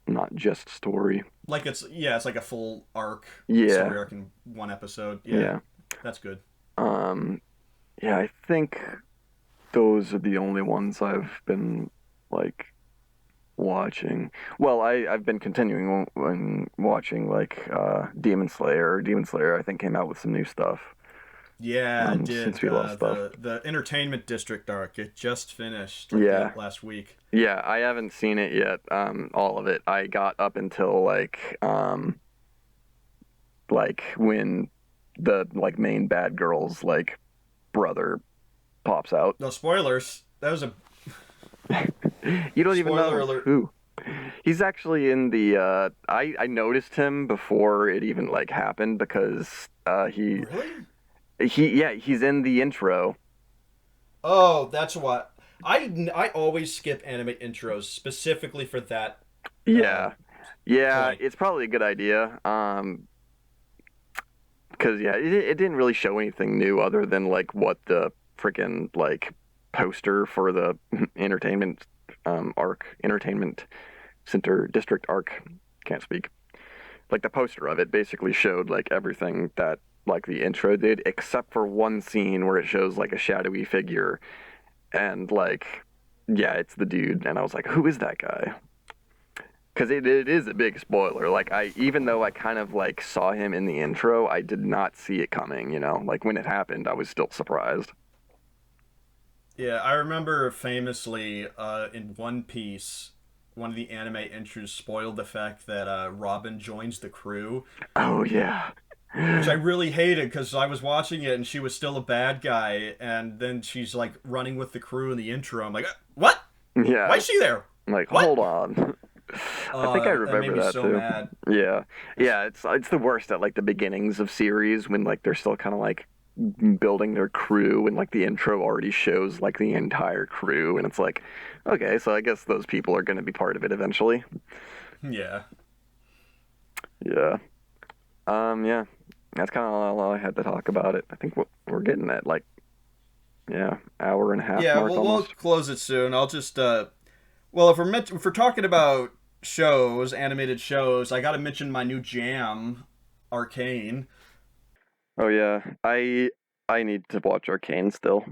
not just story. Like it's like a full arc, Yeah, story arc in one episode. Yeah, yeah. that's good. Um, yeah, I think those are the only ones I've been like watching. Well, I've been continuing watching like Demon Slayer. Demon Slayer I think came out with some new stuff Yeah, it since did. we last stuff. The Entertainment District arc. It just finished like the Yeah. last week. Yeah, I haven't seen it yet. All of it. I got up until like when the like main bad girl's like brother pops out. No spoilers. That was a You don't even spoiler know alert. who. He's actually in the I noticed him before it even like happened because Really? yeah, he's in the intro. Oh, that's what. I always skip anime intros specifically for that uh, Yeah. Yeah, point. it's probably a good idea. Because yeah, it didn't really show anything new other than like what the freaking like poster for the entertainment center district arc, can't speak. Like the poster of it basically showed like everything that like the intro did, except for one scene where it shows like a shadowy figure and like yeah, it's the dude, and I was like, who is that guy? Because it is a big spoiler. Like I even though I kind of like saw him in the intro, I did not see it coming. Like when it happened, I was still surprised. Yeah, I remember famously in One Piece, one of the anime intros spoiled the fact that Robin joins the crew, Oh yeah, which I really hated because I was watching it and she was still a bad guy, and then she's like running with the crew in the intro. I'm like, what? Why yeah. is she there? I'm like, What? hold on. I think I That made remember me that so too. mad. Yeah, That's, yeah. It's the worst at like the beginnings of series when like they're still kind of like building their crew and like the intro already shows like the entire crew and it's like, okay, so I guess those people are going to be part of it eventually. yeah. Yeah. Yeah. That's kind of all I had to talk about it. I think we're getting that like yeah, hour and a half Yeah, mark well, we'll almost. close it soon. I'll just well, if we're talking about shows, animated shows, I got to mention my new jam, Arcane. Oh yeah, I need to watch Arcane still.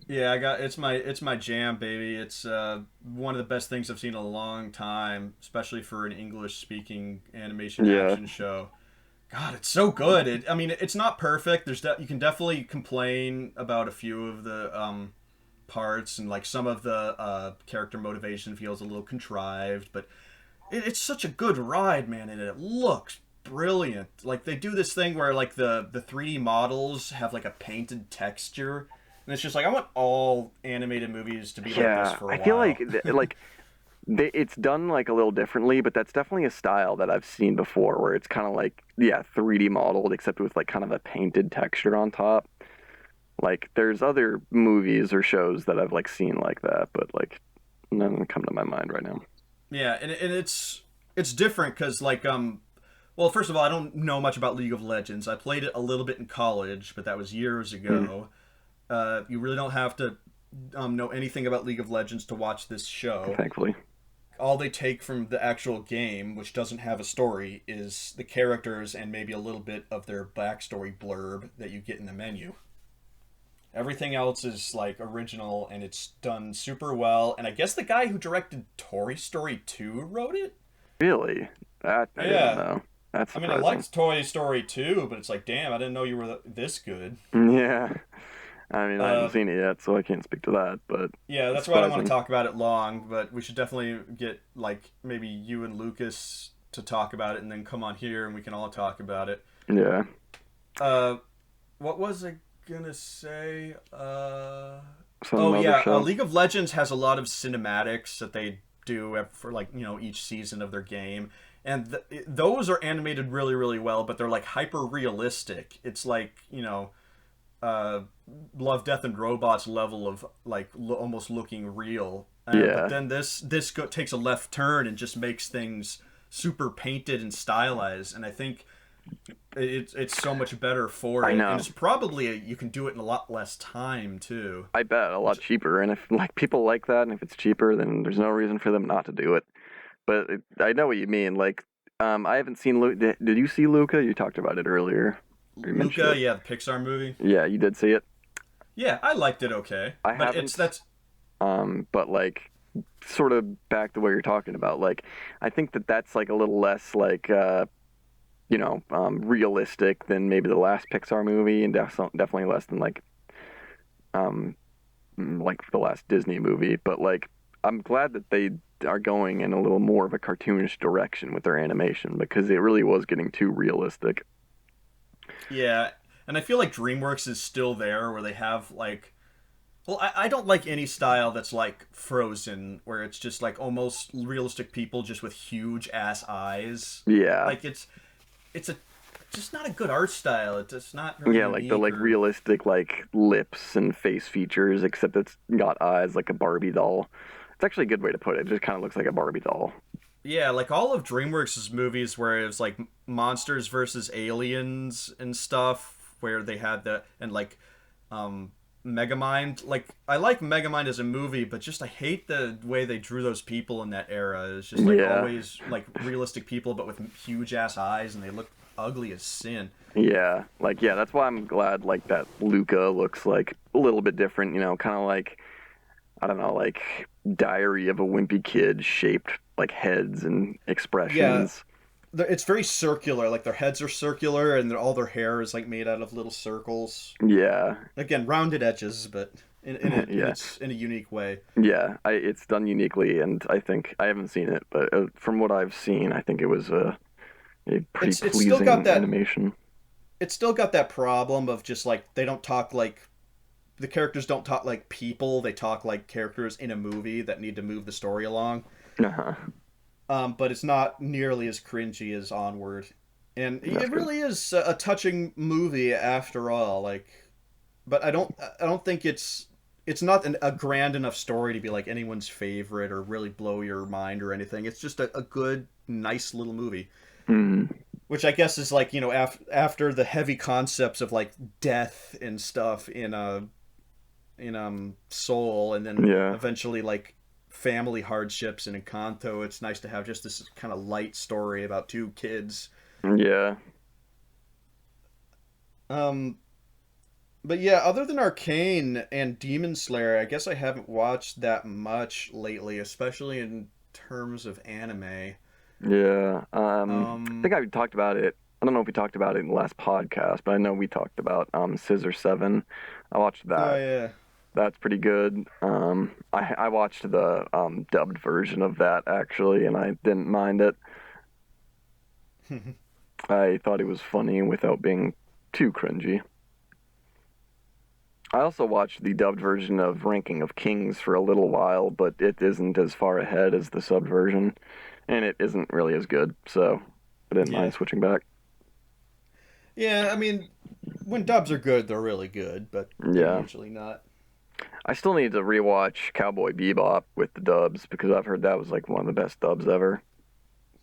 Yeah, I got it's my jam, baby. It's one of the best things I've seen in a long time, especially for an English speaking animation Yeah. action show. God, it's so good. I mean, it's not perfect. You can definitely complain about a few of the parts, and like some of the character motivation feels a little contrived, but it's such a good ride, man, and it looks brilliant. Like they do this thing where like the 3D models have like a painted texture, and it's just like I want all animated movies to be like this Yeah, for a I feel while. it's done like a little differently, but that's definitely a style that I've seen before, where it's kind of like, yeah, 3D modeled, except with like kind of a painted texture on top. Like there's other movies or shows that I've like seen like that, but like none come to my mind right now. Yeah, and it's different because like well, first of all, I don't know much about League of Legends. I played it a little bit in college, but that was years Mm, ago. You really don't have to know anything about League of Legends to watch this show. thankfully. All they take from the actual game, which doesn't have a story, is the characters and maybe a little bit of their backstory blurb that you get in the menu. Everything else is like original and it's done super well. And I guess the guy who directed Toy Story 2 wrote it? Really? That I didn't Yeah. know. That's I mean, I surprising. liked Toy Story 2, but it's like, damn, I didn't know you were this good. Yeah. I mean, I haven't Uh, seen it yet, so I can't speak to that, but yeah, it's that's why I don't want to surprising. talk about it long, but we should definitely get, like, maybe you and Lucas to talk about it and then come on here and we can all talk about it. Yeah. Uh, what was I gonna say? Some Oh other yeah, show. League of Legends has a lot of cinematics that they do for like each season of their game, and those are animated really really well, but they're like hyper realistic. It's like uh, Love, Death, and Robots level of like almost looking real. But Yeah. then this takes a left turn and just makes things super painted and stylized, and I think it's so much better for I it, and know. it's probably you can do it in a lot less time too. I bet a Which lot cheaper, and if like people like that, and if it's cheaper, then there's no reason for them not to do it. But I know what you mean. Like, I haven't seen. Did you see Luca? You talked about it earlier. Or you mentioned Luca, it. yeah, the Pixar movie. Yeah, you did see it. Yeah, I liked it okay, I but it's haven't. that's But like, sort of back to what you're talking about. Like, I think that that's like a little less like realistic than maybe the last Pixar movie, and definitely less than um like the last Disney movie. But like, I'm glad that they are going in a little more of a cartoonish direction with their animation because it really was getting too realistic. yeah, and I feel like DreamWorks is still there where they have like well, I don't like any style that's like Frozen, where it's just like almost realistic people just with huge ass eyes. Yeah. Like it's a just not a good art style. It's not very Yeah, like the unique like or realistic like lips and face features, except it's got eyes like a Barbie doll. It's actually a good way to put it. It just kind of looks like a Barbie doll. yeah, like all of DreamWorks' movies where it was like monsters versus aliens and stuff, where they had the and like um Megamind. Like I like Megamind as a movie, but just I hate the way they drew those people in that era. It's just like Yeah, always like realistic people, but with huge ass eyes, and they look ugly as sin. yeah, like yeah. That's why I'm glad like that Luca looks like a little bit different. Kind of like I don't know, like Diary of a Wimpy Kid shaped like heads and Yeah, expressions. it's very circular. Like their heads are circular, and all their hair is like made out of little circles. Yeah, Again, rounded edges, but yeah, in a unique way. yeah. It's done uniquely, and I think I haven't seen it, but from what I've seen, I think it was a pretty It's still got pleasing that animation. problem of just like they don't talk like the characters don't talk like people. They talk like characters in a movie that need to move the story along. Uh-huh. But it's not nearly as cringy as Onward, and That's it good. really is a touching movie after all. Like, but I don't think it's not a grand enough story to be like anyone's favorite or really blow your mind or anything. It's just a good, nice little movie. Mm, Which I guess is like after the heavy concepts of like death and stuff in Soul, and then yeah, eventually like family hardships in Encanto. It's nice to have just this kind of light story about two kids. yeah, Um, but yeah, other than Arcane and Demon Slayer, I guess I haven't watched that much lately, especially in terms of anime. yeah. I think Um, I talked about it. I don't know if we talked about it in the last podcast, but I know we talked about Scissor Seven. I watched oh that. yeah. That's pretty good. I watched the dubbed version of that actually, and I didn't mind it. I thought it was funny without being too cringy. I also watched the dubbed version of Ranking of Kings for a little while, but it isn't as far ahead as the subbed version, and it isn't really as good, so I didn't Yeah. mind switching back. Yeah, I mean, when dubs are good, they're really good, but they're Yeah. usually not. I still need to rewatch Cowboy Bebop with the dubs because I've heard that was like one of the best dubs ever.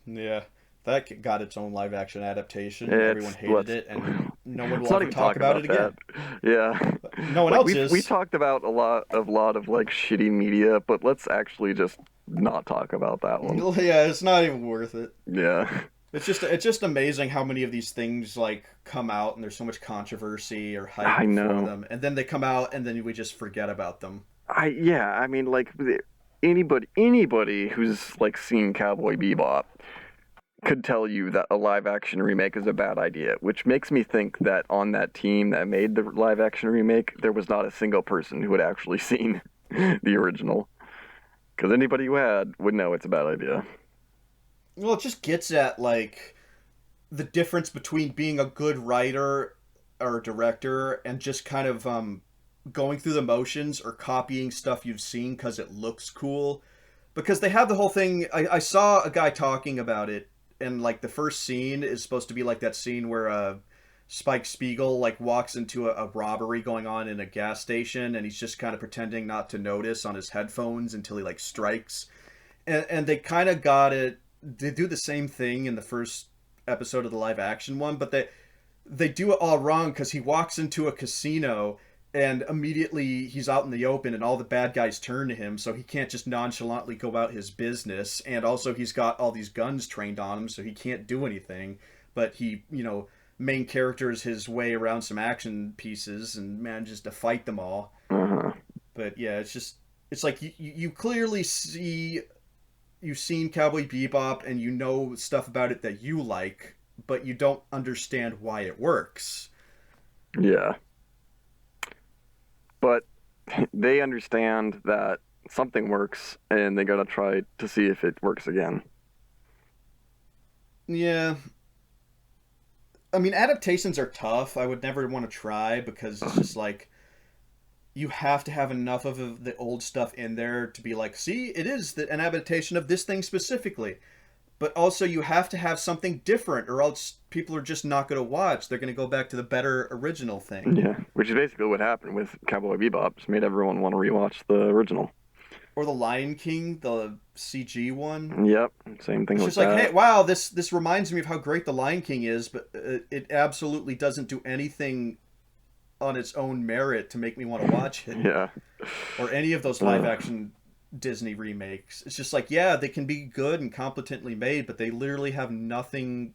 Yeah. That got its own live action adaptation, and everyone It's hated let's it, and no one let's will not ever even talk talk about it about that. again. Yeah. No one Like else we is. talked about a lot of like shitty media, but let's actually just not talk about that one. Yeah, it's not even worth it. Yeah. It's just amazing how many of these things like come out and there's so much controversy or I hype for know. them, and then they come out and then we just forget about them. I mean like anybody who's like seen Cowboy Bebop could tell you that a live action remake is a bad idea, which makes me think that on that team that made the live action remake, there was not a single person who had actually seen the original. Because anybody who had would know it's a bad idea. Well, it just gets at like the difference between being a good writer or director and just kind of going through the motions or copying stuff you've seen because it looks cool. Because they have the whole thing. I saw a guy talking about it, and like the first scene is supposed to be like that scene where Spike Spiegel like walks into a robbery going on in a gas station, and he's just kind of pretending not to notice on his headphones until he like strikes. And they kind of got it. They do the same thing in the first episode of the live action one, but they do it all wrong because he walks into a casino and immediately he's out in the open and all the bad guys turn to him, so he can't just nonchalantly go about his business. And also he's got all these guns trained on him, so he can't do anything, but he, main characters his way around some action pieces and manages to fight them all. Uh-huh. But yeah, it's like you clearly see you've seen Cowboy Bebop and you know stuff about it that you like, but you don't understand why it works. Yeah. But they understand that something works and they gotta try to see if it works again. Yeah, I mean, adaptations are tough. I would never want to try because it's just like you have to have enough of the old stuff in there to be like, see, it is an adaptation of this thing specifically. But also, you have to have something different, or else people are just not going to watch. They're going to go back to the better original thing. Yeah. Which is basically what happened with Cowboy Bebop. Just made everyone want to rewatch the original. Or the Lion King, the CG one. Yep. Same thing It's with just like, hey, that. wow, this reminds me of how great the Lion King is, but it absolutely doesn't do anything on its own merit to make me want to watch it. Yeah. Or any of those live Uh, action Disney remakes. It's just like, yeah, they can be good and competently made, but they literally have nothing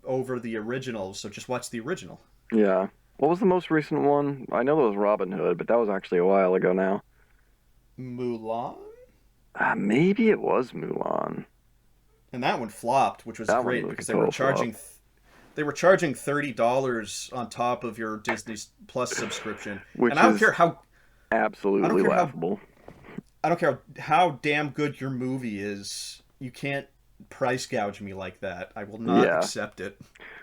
over the original. So just watch the original. yeah. What was the most recent one? I know it was Robin Hood, but that was actually a while ago now. Mulan, Maybe it was Mulan. and that one flopped, which was That one great was like a because they were total flop. charging. They were charging $30 on top of your Disney Plus subscription, and Which I don't is care how I don't absolutely care how laughable. I don't care how damn good your movie is. You can't price gouge me like that. I will not Yeah. accept it.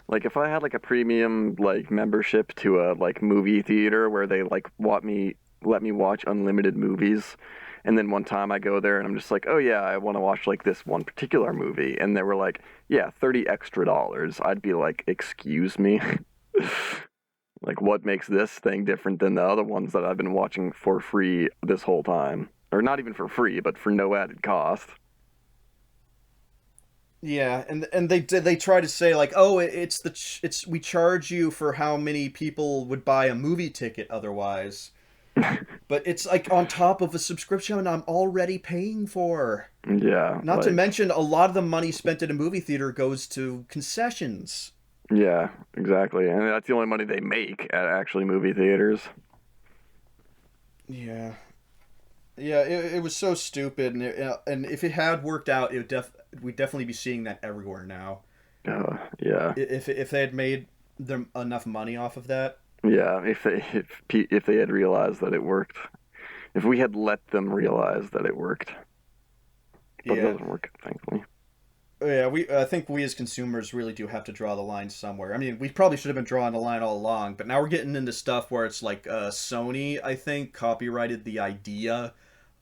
Like if I had like a premium like membership to a like movie theater where they like let me watch unlimited movies, and then one time I go there and I'm just like, "Oh yeah, I want to watch like this one particular movie." And they were like, "Yeah, 30 extra dollars." I'd be like, "Excuse me?" Like what makes this thing different than the other ones that I've been watching for free this whole time? Or not even for free, but for no added cost. Yeah, and they try to say like, oh, it's we charge you for how many people would buy a movie ticket otherwise, but it's like on top of a subscription I'm already paying for. Yeah, Not to like mention a lot of the money spent at a movie theater goes to concessions. yeah, exactly. And that's the only money they make at actually movie theaters. Yeah, yeah, it was so stupid, and if it had worked out, we'd definitely be seeing that everywhere now. Yeah. If they had made them enough money off of that. Yeah, if they had realized that it worked. If we had let them realize that it worked. But it Yeah. doesn't work, thankfully. Yeah, we I think we as consumers really do have to draw the line somewhere. I mean, we probably should have been drawing the line all along, but now we're getting into stuff where it's like Sony, I think, copyrighted the idea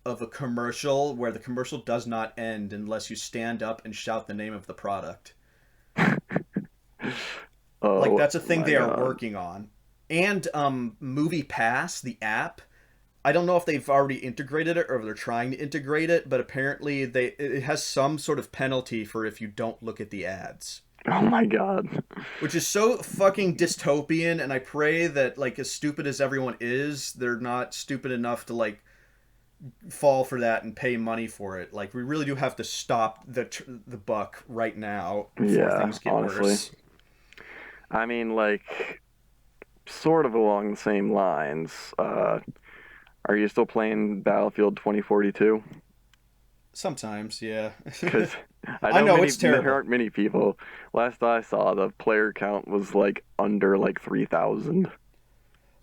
of a commercial where the commercial does not end unless you stand up and shout the name of the product. Like Oh that's a thing my they are God. working on. And Movie Pass, the app, I don't know if they've already integrated it or if they're trying to integrate it, but apparently it has some sort of penalty for if you don't look at the ads. Oh my God. Which is so fucking dystopian, and I pray that, like, as stupid as everyone is, they're not stupid enough to, like, fall for that and pay money for it. Like, we really do have to stop the buck right now before Yeah, things get honestly. worse. I mean, like, sort of along the same lines. Are you still playing Battlefield 2042? Sometimes, yeah. Because I I know know many it's there terrible. aren't many people. Last I saw, the player count was like under like 3,000.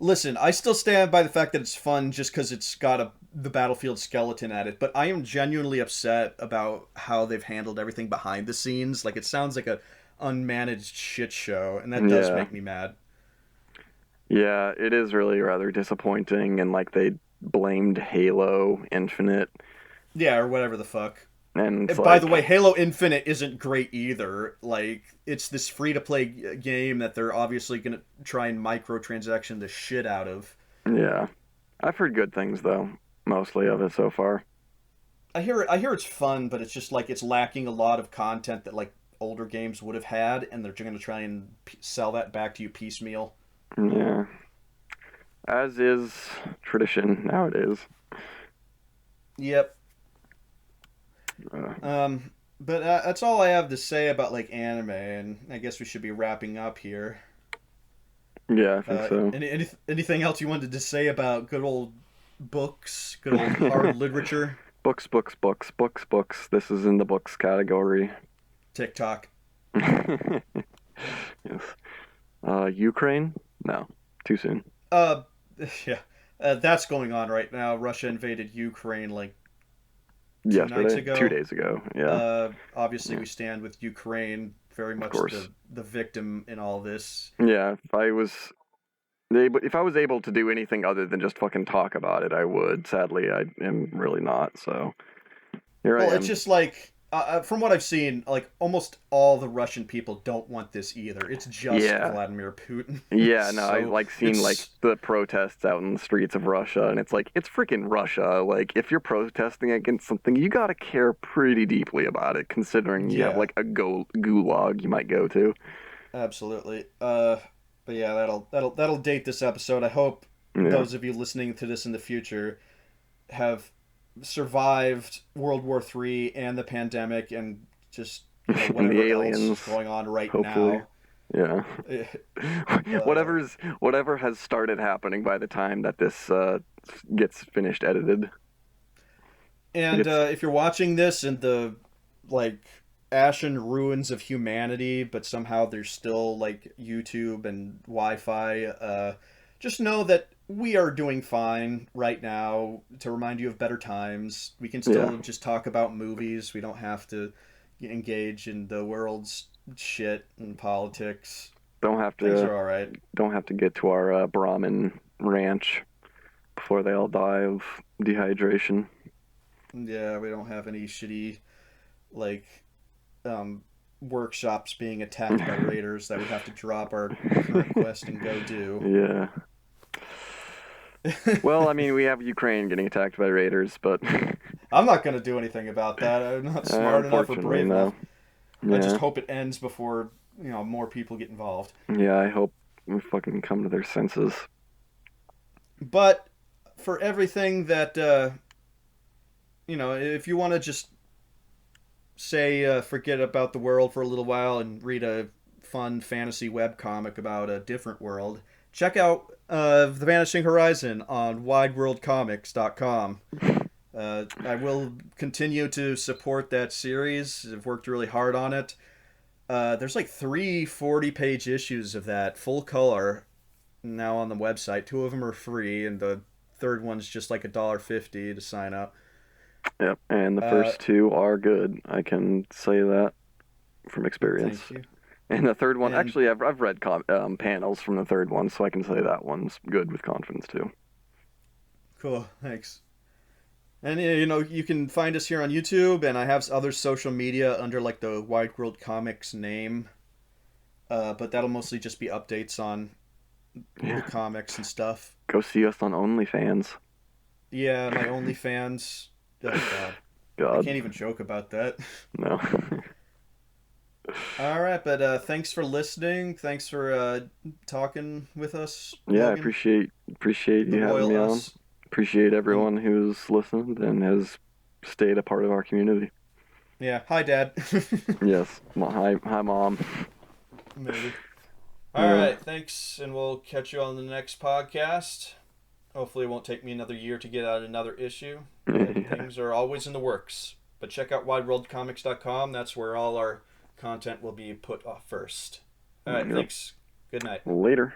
Listen, I still stand by the fact that it's fun just because it's got the Battlefield skeleton at it, but I am genuinely upset about how they've handled everything behind the scenes. Like, it sounds like a unmanaged shit show, and that does Yeah, make me mad. yeah, it is really rather disappointing, and like they blamed Halo Infinite, Yeah, or whatever the fuck. and it's And by the way, like, Halo Infinite isn't great either. Like, it's this free to play game that they're obviously going to try and microtransaction the shit out of. yeah, I've heard good things though, mostly of it so far. I hear it's fun, but it's just like it's lacking a lot of content that like older games would have had, and they're going to try and sell that back to you piecemeal. Yeah, as is tradition nowadays. Yep. Uh, But that's all I have to say about like anime, and I guess we should be wrapping up here. yeah, I think so. Anything else you wanted to say about good old books, good old hard literature? Books, books, books, books, books. This is in the books category. TikTok. Yes. Ukraine? No, too soon. Uh, yeah, that's going on right now. Russia invaded Ukraine like 2 nights Yesterday, two ago. days ago. Yeah, Obviously, yeah, we stand with Ukraine, very of much course. the victim in all this. Yeah, if I was able to do anything other than just fucking talk about it, I would. Sadly, I am really not. So here I Well, it's am. just like from what I've seen, like almost all the Russian people don't want this either. It's just Yeah, Vladimir Putin. yeah. No, I So like seen like it's the protests out in the streets of Russia, and it's like it's freaking Russia. Like if you're protesting against something, you gotta care pretty deeply about it, considering you have yeah, like a gulag you might go to. absolutely. But yeah, that'll date this episode. I hope Yeah, those of you listening to this in the future have survived World War III and the pandemic and just and the whatever else aliens, is going on right hopefully. now. Yeah. Uh, Whatever has started happening by the time that this gets finished edited. and It's if you're watching this in the like ashen ruins of humanity, but somehow there's still like YouTube and Wi-Fi, just know that we are doing fine right now. To remind you of better times, we can yeah. still just talk about movies. We don't have to engage in the world's shit and politics. Don't have Things to are all right. don't have to get to our Brahmin ranch before they all die of dehydration. Yeah, we don't have any shitty like um, workshops being attacked by raiders that we have to drop our current quest and go do. Yeah. Well, I mean, we have Ukraine getting attacked by raiders, but I'm not going to do anything about that. I'm not smart enough or unfortunately, brave enough. no. I just Yeah. hope it ends before more people get involved. Yeah, I hope we fucking come to their senses. But for everything that if you want to just say forget about the world for a little while and read a fun fantasy web comic about a different world, check out The Vanishing Horizon on wideworldcomics.com. I will continue to support that series. I've worked really hard on it. There's like three 40-page issues of that full color now on the website. Two of them are free, and the third one's just like $1.50 to sign up. Yep, and the Uh, first two are good. I can say that. from experience. Thank you. And the third one, And actually, I've read panels from the third one, so I can say that one's good with confidence too. cool, thanks. And you know, you can find us here on YouTube, and I have other social media under like the Wide World Comics name. But that'll mostly just be updates on the Yeah, comics and stuff. go see us on OnlyFans. Yeah, my OnlyFans. Oh God, I God, can't even joke about that. no. All right, but thanks for listening. Thanks for talking with us, Yeah, I Logan, appreciate the you having royal me on. us. Appreciate Um, everyone who's listened and has stayed a part of our community. yeah, hi, Dad. Yes, hi, mom. Maybe. All Uh, right, thanks, and we'll catch you on the next podcast. Hopefully, it won't take me another year to get out another issue, but yeah, things are always in the works. But check out wideworldcomics.com. That's where all our content will be put off first. All right, yep. thanks. Good night. Later.